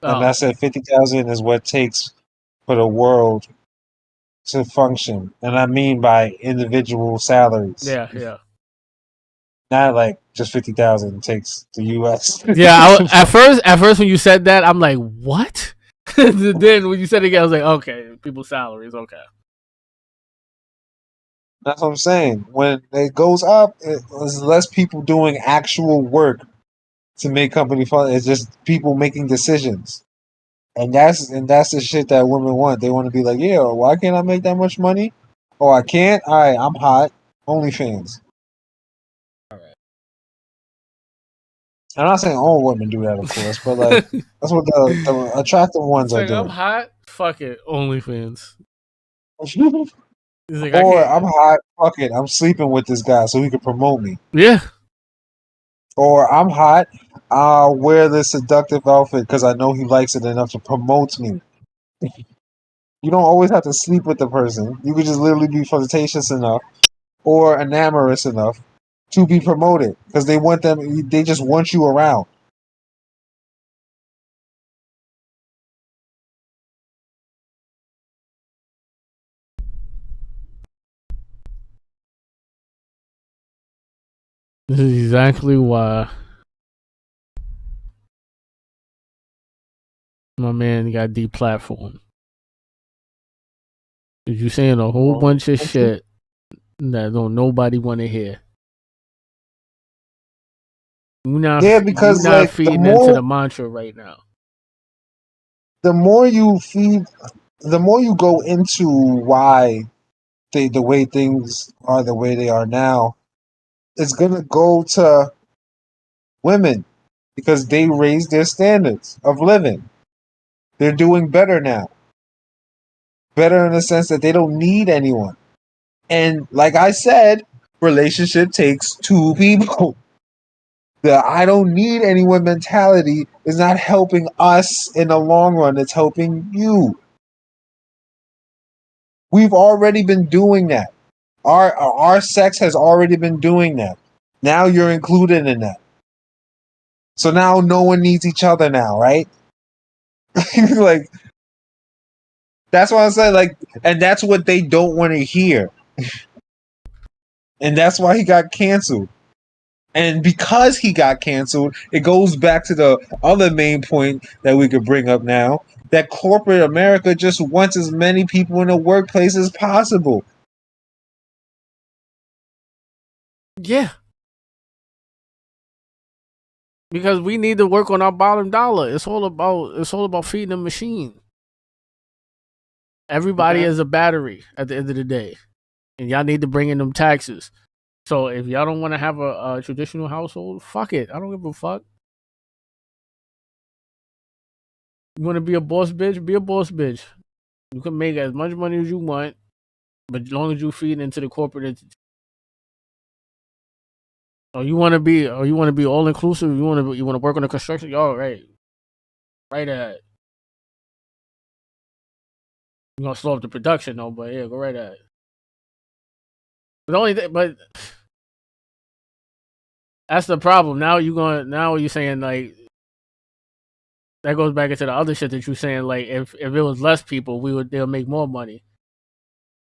and I Oh, said 50,000 is what it takes for the world to function, and I mean by individual salaries, yeah. not like just 50,000 takes the U.S. Yeah, to at function. first when you said that, I'm like, what? Then when you said it again, I was like, okay, people's salaries, okay. That's what I'm saying. When it goes up, there's less people doing actual work to make company fun. It's just people making decisions. And that's the shit that women want. They want to be like, yeah, why can't I make that much money? Oh, I can't. All right, I'm hot. OnlyFans. All right. I'm not saying all women do that, of course, but like that's what the attractive ones It's are like I'm doing. hot. Fuck it, OnlyFans. He's like, I Or I'm can't. hot. Fuck it. I'm sleeping with this guy so he can promote me. Yeah, Or I'm hot. I'll wear this seductive outfit because I know he likes it enough to promote me. You don't always have to sleep with the person. You could just literally be flirtatious enough or enamorous enough to be promoted because they want them. They just want you around. this is exactly why my man got deplatformed. You saying a whole bunch of shit that don't nobody want to hear. Yeah, You because not like feeding into the mantra right now. the more you feed, the more you go into why the way things are the way they are now, it's gonna go to women because they raised their standards of living. They're doing better now. Better in the sense that they don't need anyone. And like I said, relationship takes two people. The I don't need anyone mentality is not helping us in the long run. It's helping you. We've already been doing that. Our sex has already been doing that. Now you're included in that. So now no one needs each other now, right? Like that's what I said. Like, and that's what they don't want to hear. And that's why he got canceled. And because he got canceled, it goes back to the other main point that we could bring up now, that corporate America just wants as many people in the workplace as possible. Yeah. Because we need to work on our bottom dollar. It's all about feeding the machine. Everybody is a battery at the end of the day. And y'all need to bring in them taxes. So if y'all don't want to have a traditional household, fuck it. I don't give a fuck. You want to be a boss bitch? Be a boss bitch. You can make as much money as you want, but as long as you feed into the corporate entity. You want to be all inclusive. You want to work on the construction. Y'all right at. You're gonna slow up the production though, but yeah, go right at. But that's the problem. Now you're saying like that goes back into the other shit that you're saying. Like if it was less people, they'll make more money.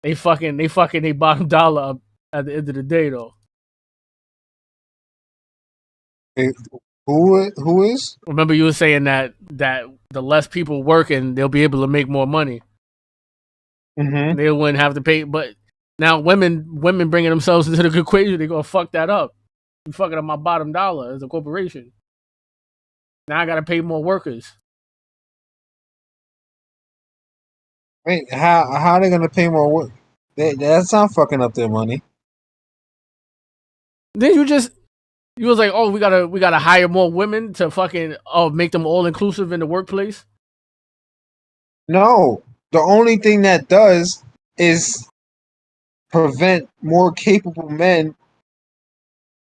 They fucking they bottom dollar up at the end of the day though. Hey, who is? Remember you were saying that the less people working, they'll be able to make more money. Mm-hmm. They wouldn't have to pay. But now women bringing themselves into the equation, they gonna fuck that up. You fucking up my bottom dollar as a corporation. Now I gotta pay more workers. Wait, how are they gonna pay more work? That's not fucking up their money. Then you was like, oh, we gotta hire more women to fucking make them all inclusive in the workplace. No, the only thing that does is prevent more capable men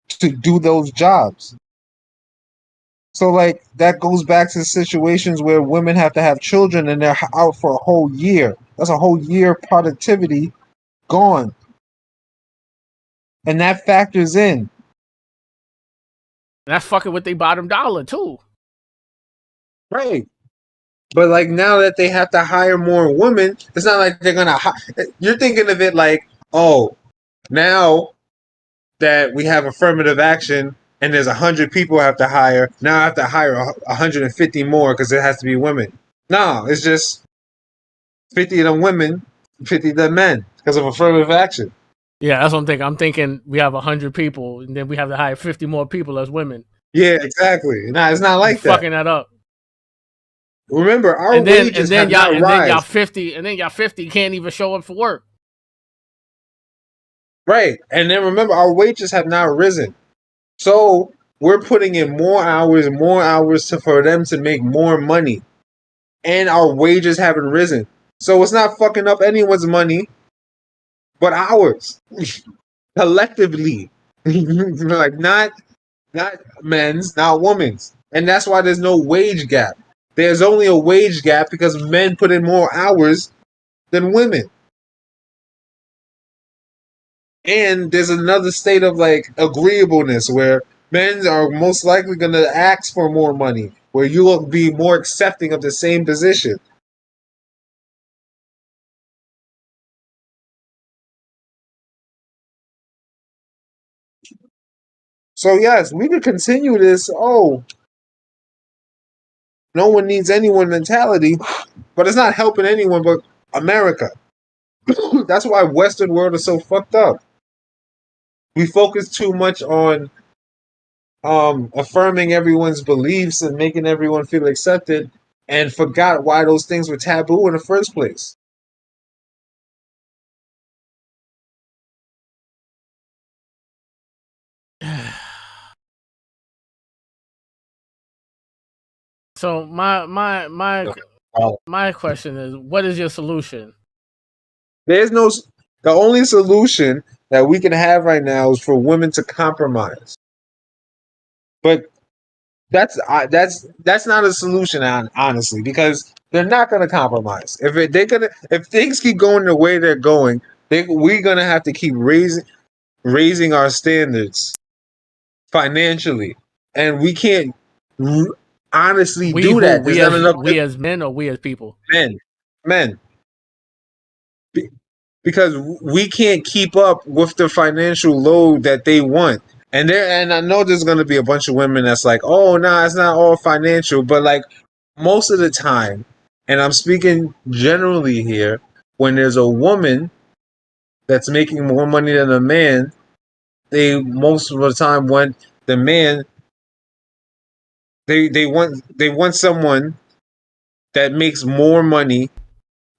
to do those jobs. So, like, that goes back to situations where women have to have children and they're out for a whole year. That's a whole year productivity gone. And that factors in. And that's fucking with their bottom dollar too. Right. But, like, now that they have to hire more women, it's not like they're going to. You're thinking of it like, oh, now that we have affirmative action and there's 100 people I have to hire, now I have to hire 150 more because it has to be women. No, it's just 50 of them women, 50 of them men because of affirmative action. Yeah, that's what I'm thinking. I'm thinking we have 100 people, and then we have to hire 50 more people as women. Yeah, exactly. No, it's not like that. Fucking that up. Remember, our wages have not risen. And then y'all 50 can't even show up for work. Right. And then remember, our wages have not risen. So we're putting in more hours for them to make more money. And our wages haven't risen. So it's not fucking up anyone's money, but ours. Collectively. Like not men's, not women's. And that's why there's no wage gap. There's only a wage gap because men put in more hours than women. And there's another state of like agreeableness where men are most likely going to ask for more money, where you will be more accepting of the same position. So yes, we could continue this. Oh, no one needs anyone mentality, but it's not helping anyone but America. That's why Western world is so fucked up. We focus too much on affirming everyone's beliefs and making everyone feel accepted, and forgot why those things were taboo in the first place. So my question is, what is your solution? There's no. The only solution that we can have right now is for women to compromise. But that's not a solution, honestly, because they're not going to compromise. If things keep going the way they're going, we're going to have to keep raising our standards financially, and we can't honestly We do who? that. There's not enough We as men or we as people? men, because we can't keep up with the financial load that they want. And I know there's gonna be a bunch of women that's like, oh nah, it's not all financial, but like most of the time, and I'm speaking generally here, when there's a woman that's making more money than a man, they most of the time want the man they want someone that makes more money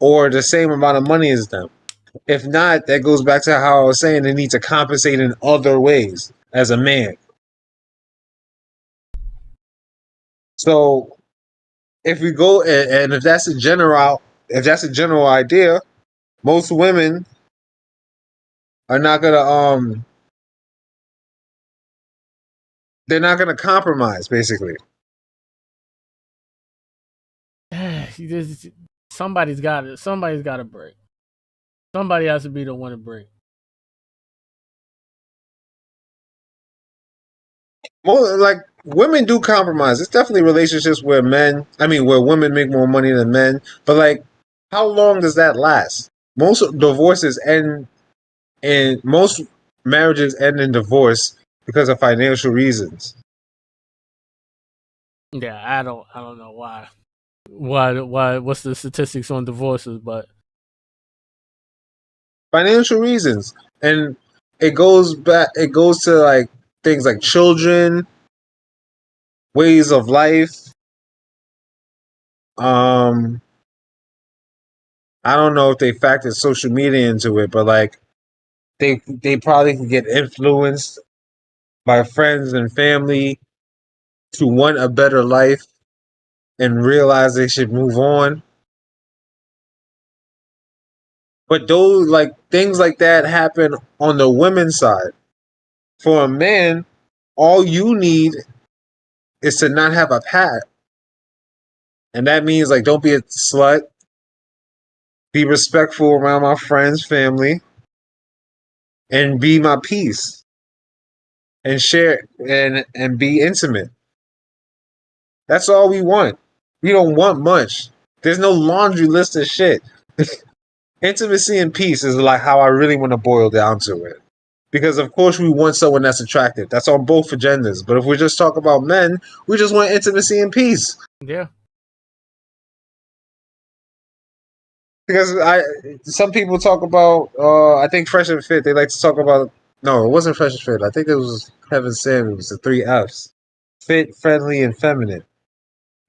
or the same amount of money as them. If not, that goes back to how I was saying they need to compensate in other ways as a man. So if we go and if that's a general idea, most women are not gonna they're not gonna compromise basically. Somebody's got it. Somebody's got to break. Somebody has to be the one to break. More like women do compromise. It's definitely relationships where where women make more money than men. But like, how long does that last? Most divorces end and most marriages end in divorce because of financial reasons. Yeah, I don't know why. What's the statistics on divorces? But Financial reasons. And it goes to like things like children, ways of life. Um I don't know if they factored social media into it, but like they probably can get influenced by friends and family to want a better life and realize they should move on. But those like things like that happen on the women's side. For a man, all you need is to not have a past. And that means like don't be a slut, be respectful around my friends, family, and be my peace. And share and be intimate. That's all we want. We don't want much. There's no laundry list of shit. Intimacy and peace is like how I really want to boil down to it. Because of course we want someone that's attractive. That's on both agendas. But if we just talk about men, we just want intimacy and peace. yeah, Because some people talk about I think Fresh and Fit, they like to talk about no, it wasn't Fresh and Fit. I think it was Kevin Samuels, the three F's. Fit, friendly, and feminine.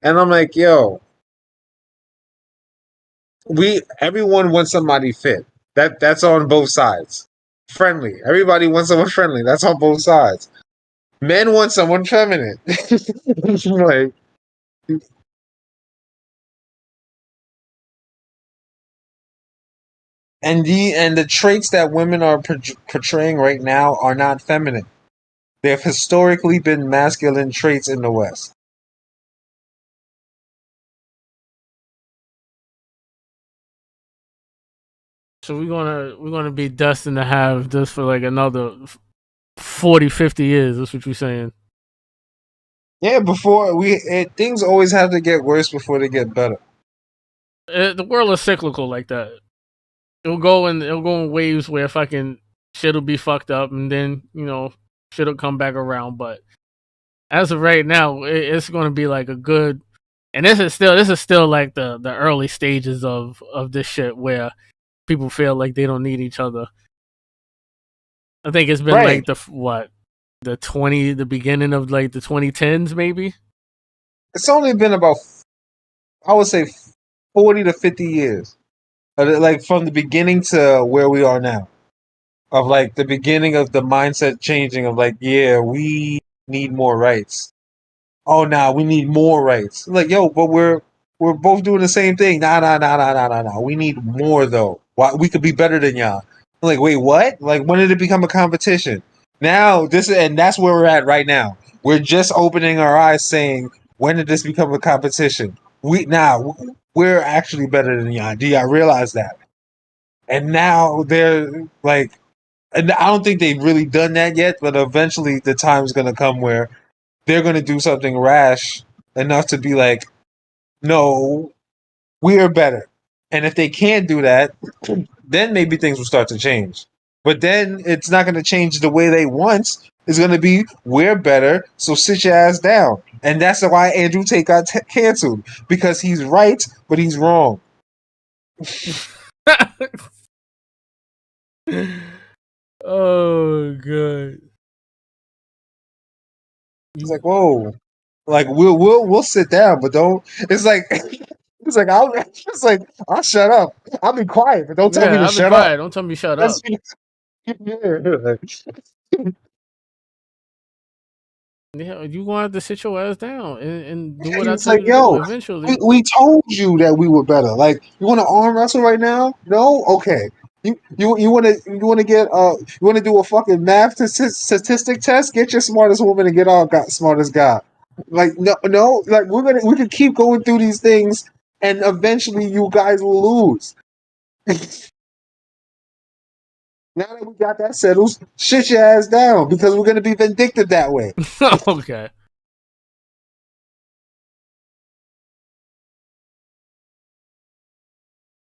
And I'm like, yo, everyone wants somebody fit. That's on both sides. Friendly. Everybody wants someone friendly. That's on both sides. Men want someone feminine. like and the traits that women are portraying right now are not feminine. They have historically been masculine traits in the West. so we're gonna be destined to have this for like another 40, 50 years. That's what you're saying. Yeah, things always have to get worse before they get better. The world is cyclical like that. It'll go in waves where fucking shit'll be fucked up, and then shit'll come back around. But as of right now, it's going to be like a good. And this is still like the early stages of this shit where people feel like they don't need each other. I think it's been Right. like the beginning of like the 2010s maybe. It's only been about I would say 40 to 50 years. Like from the beginning to where we are now. Of like the beginning of the mindset changing of like, yeah, we need more rights. Oh nah, we need more rights. Like, yo, but we're both doing the same thing. Nah. We need more though. Why we could be better than y'all. I'm like, wait, what? Like, when did it become a competition? Now that's where we're at right now. We're just opening our eyes, saying, when did this become a competition? We're actually better than y'all. Do y'all realize that? And now they're like, and I don't think they've really done that yet, but eventually the time's gonna come where they're gonna do something rash enough to be like, no, we are better. And if they can't do that, then maybe things will start to change. But then it's not going to change the way they want. It's going to be, we're better, so sit your ass down. And that's why Andrew Tate got canceled. Because he's right, but he's wrong. Oh god. It's like, whoa. Like, we'll sit down, but don't. It's like, I'll shut up. I'll be quiet, but don't tell me Yeah, to I'll be shut up. quiet. Don't tell me shut That's up. yeah. Yeah, you gonna have to sit your ass down and do what I It's tell like, you to do yo, eventually. we told you that we were better. Like, you want to arm wrestle right now? No, okay. You want to get you want to do a fucking math statistic test? Get your smartest woman and get our smartest guy. Like, no, like we can keep going through these things, and eventually you guys will lose. Now that we got that settled, shit your ass down because we're gonna be vindictive that way. Okay.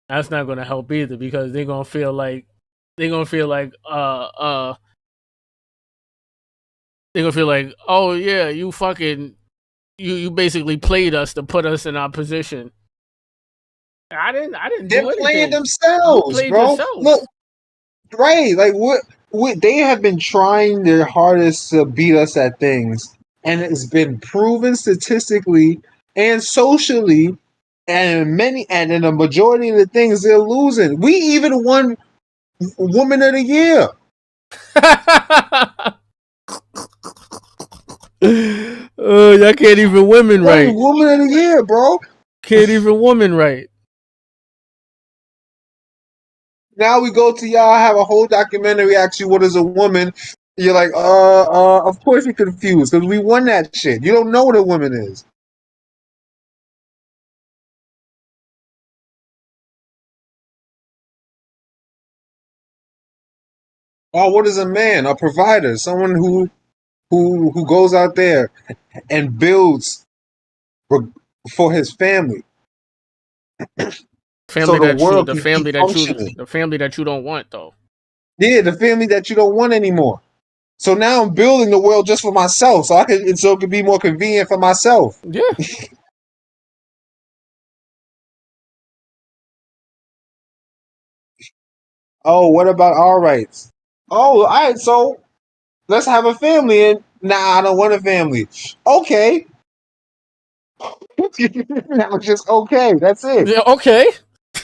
That's not gonna help either because they're gonna feel like they're gonna feel like they're gonna feel like, oh yeah, you fucking you basically played us to put us in our position. I didn't They're do playing anything. You themselves, played bro. Look, yourself. right, like they have been trying their hardest to beat us at things, and it's been proven statistically and socially, and in a majority of the things they're losing. We even won Woman of the Year. Y'all can't even women Won right. Woman of the Year, bro. Can't even woman right. Now we go to y'all, have a whole documentary, ask you what is a woman. You're like, of course you're confused because we won that shit. You don't know what a woman is. Oh, what is a man? A provider, someone who goes out there and builds for his family, so Family the that you world can keep functioning. the family that you don't want though. Yeah, the family that you don't want anymore. So now I'm building the world just for myself, so it can be more convenient for myself. Yeah. Oh, what about our rights? Oh, all right, so let's have a family. And nah, I don't want a family. Okay, that was just okay. That's it. Yeah, okay.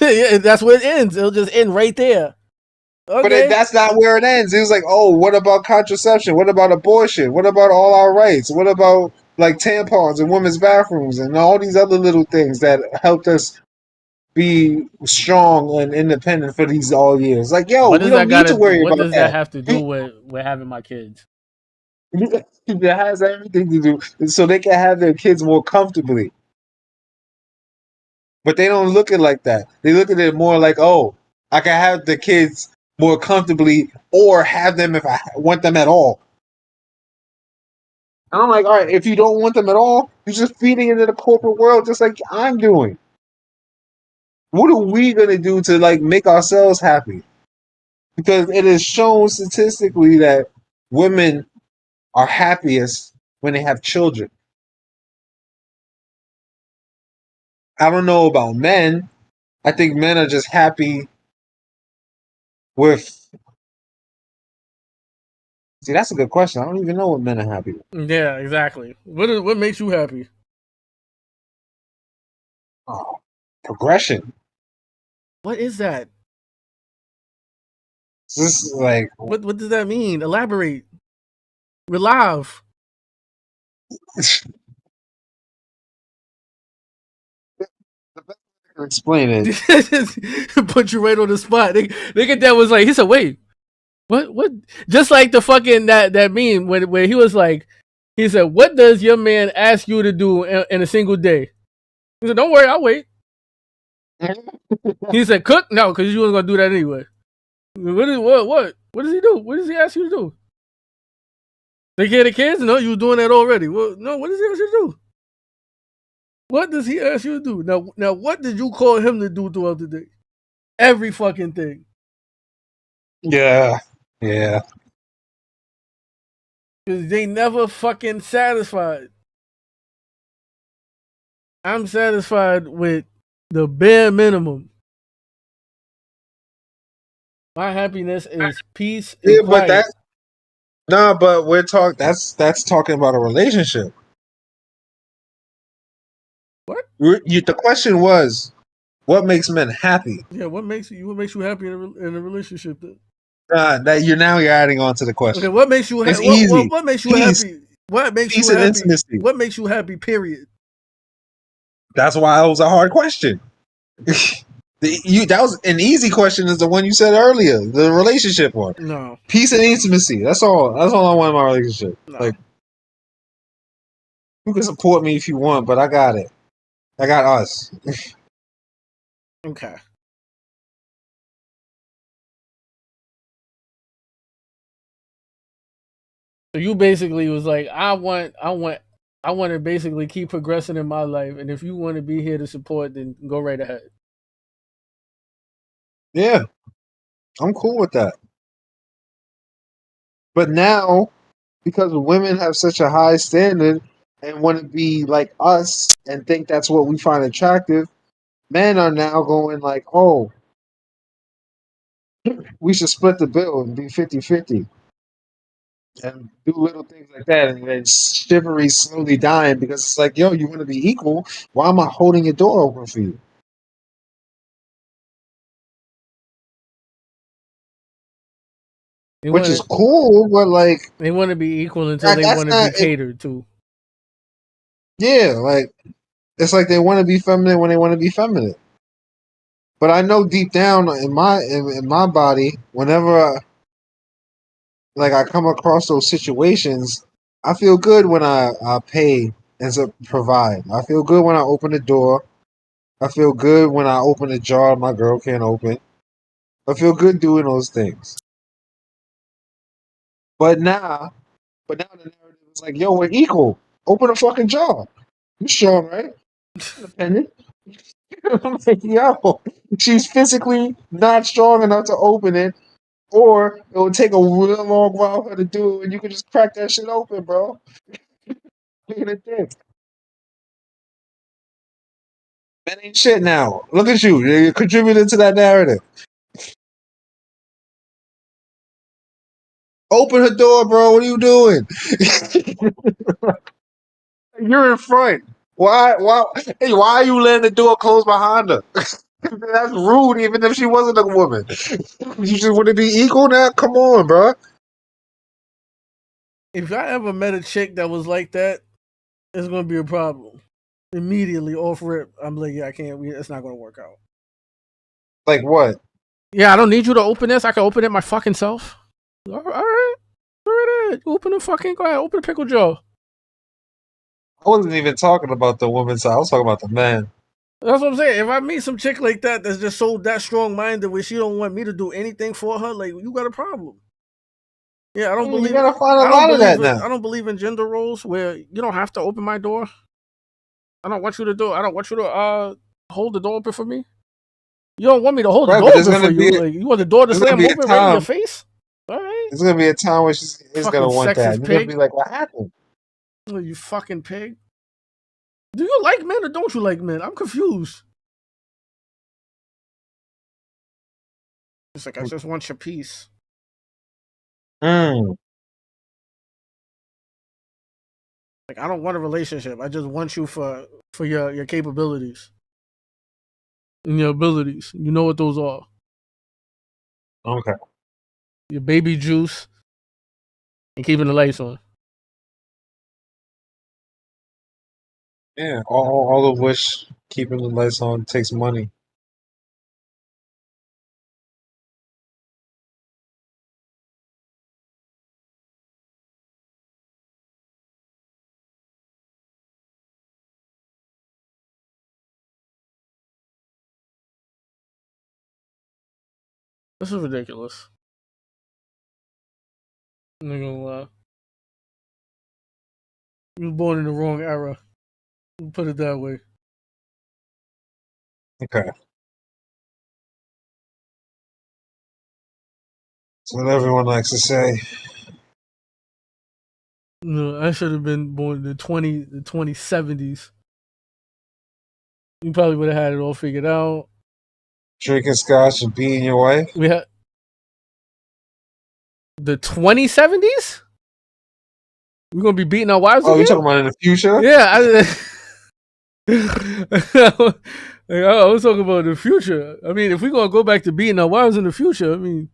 Yeah, that's where it ends. It'll just end right there. But Okay. that's not where it ends. It was like, oh, what about contraception? What about abortion? What about all our rights? What about like tampons and women's bathrooms and all these other little things that helped us be strong and independent for these all years? Like, yo, What we does don't that need to gotta worry what about does that that. have to do with having my kids? It has everything to do so they can have their kids more comfortably. But they don't look at it like that. They look at it more like, oh, I can have the kids more comfortably or have them if I want them at all. And I'm like, all right, if you don't want them at all, you're just feeding into the corporate world just like I'm doing. What are we gonna do to like make ourselves happy? Because it is shown statistically that women are happiest when they have children. I don't know about men. I think men are just happy with. See, that's a good question. I don't even know what men are happy with. Yeah, exactly. What makes you happy? Oh, progression. What is that? This is like What does that mean? Elaborate. We're live. the best Explain it. Put you right on the spot. Nigga that was like, he said, wait, what? Just like the fucking that meme where he was like, he said, what does your man ask you to do in a single day? He said, don't worry, I'll wait. He said, cook? No, because you wasn't gonna do that anyway. What does he do? What does he ask you to do? Take care of the kids? No, you were doing that already. Well, no, what does he ask you to do? What does he ask you to do? Now, what did you call him to do throughout the day? Every fucking thing. Yeah. Because they never fucking satisfied. I'm satisfied with the bare minimum. My happiness is peace and quiet. But we're that's talking about a relationship. What? The question was, what makes men happy? Yeah, what makes you happy in a relationship then? You're adding on to the question. Okay, what makes you It's easy. what makes you Peace. happy? What makes Peace you and happy? intimacy. What makes you happy, period? That's why it was a hard question. That was an easy question is the one you said earlier, the relationship one. No. Peace and intimacy. That's all I want in my relationship. No. Like, you can support me if you want, but I got it. I got us. Okay. So you basically was like, I want to basically keep progressing in my life, and if you want to be here to support, then go right ahead. Yeah, I'm cool with that. But now, because women have such a high standard and want to be like us and think that's what we find attractive, men are now going like, oh, we should split the bill and be 50-50 and do little things like that. And then chivalry slowly dying because it's like, yo, you want to be equal. Why am I holding your door open for you? Which is cool, but like, they want to be equal until they want to be catered to. Yeah, like, it's like they want to be feminine when they want to be feminine. But I know deep down in my body, whenever I come across those situations, I feel good when I pay and provide. I feel good when I open the door. I feel good when I open a jar my girl can't open. I feel good doing those things. But now the narrative is like, yo, we're equal. Open a fucking jar. You strong, right? Independent. I'm like, yo, she's physically not strong enough to open it, or it would take a real long while for her to do it, and you can just crack that shit open, bro. Look at the dick. That ain't shit now. Look at you. You're contributing to that narrative. Open her door, bro. What are you doing? You're in front. Why? Hey, why are you letting the door close behind her? That's rude, even if she wasn't a woman. You just want to be equal now? Come on, bro. If I ever met a chick that was like that, it's gonna be a problem. Immediately off rip, I'm like, yeah, I can't. It's not gonna work out. Like what? Yeah, I don't need you to open this. I can open it my fucking self. All right. Open the fucking, go ahead, open the pickle jar. I wasn't even talking about the woman side. I was talking about the man. That's what I'm saying. If I meet some chick like that that's just so that strong minded where she don't want me to do anything for her, like, you got a problem. Yeah, I don't believe. You gotta find a lot of that now. I don't believe in gender roles where you don't have to open my door. I don't want you to do. I don't want you to hold the door open for me. You don't want me to hold the door open for you. Like, you want the door to slam open right in your face? All right. There's gonna be a time where she's gonna want that. You're gonna be like, "What happened?" Oh, you fucking pig. Do you like men or don't you like men? I'm confused. It's like, I just want your peace. Like, I don't want a relationship. I just want you for your capabilities and your abilities. You know what those are. Okay. Your baby juice and keeping the lights on. Yeah, all of which keeping the lights on takes money. This is ridiculous. I'm not gonna lie. You was born in the wrong era. We'll put it that way. Okay. That's what everyone likes to say. No, I should have been born in the 2070s. You probably would have had it all figured out. Drinking scotch and beating your wife. We had the 2070s. We're gonna be beating our wives Oh, again? you talking about in the future? Yeah, I was talking about the future. I mean, if we're gonna go back to beating our wives in the future, I mean,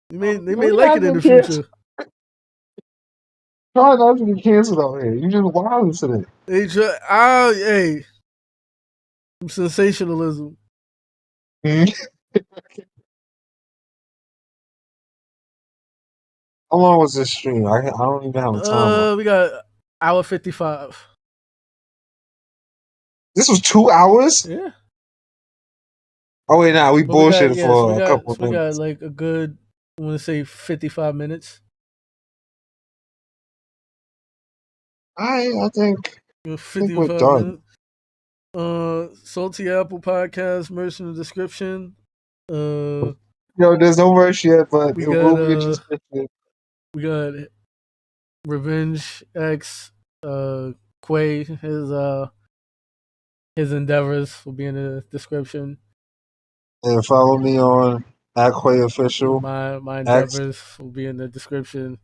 they may like it in the future. Try not to get canceled out here. You just wild today. Hey, sensationalism. How long was this stream? I don't even have a timer. We got hour 55. This was 2 hours? Yeah. Oh wait, nah, we bullshitted for a couple of minutes. We got like a good, I want to say 55 minutes. I think 55 we're done. minutes. Salty Apple Podcast, merch in the description. Yo, there's no merch yet, but it will be in the description. We got Revenge X, Kwe, his endeavors will be in the description. And follow me on @Kwe Official. My endeavors will be in the description.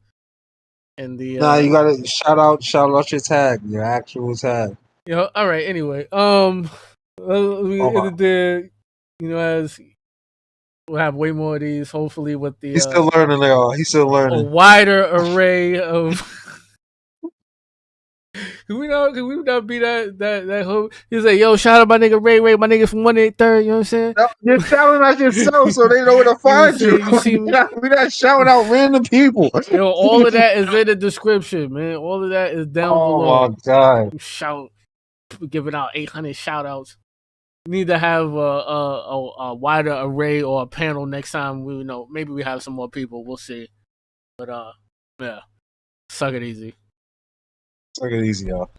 And the you gotta shout out your tag, your actual tag. All right. Anyway, we ended there. As we'll have way more of these. Hopefully, with the he's still learning, y'all. He's still learning. A wider array of. Can we not be that whole? He's like, yo, shout out my nigga Ray, my nigga from 183rd. You know what I'm saying? No, you're shouting out yourself so they know where to find you. We're not shouting out random people. Yo, all of that is in the description, man. All of that is down below. Oh my god! Shout, giving out 800 shout outs. We need to have a wider array or a panel next time. Maybe we have some more people. We'll see. But yeah, suck it easy. Take it easy, y'all.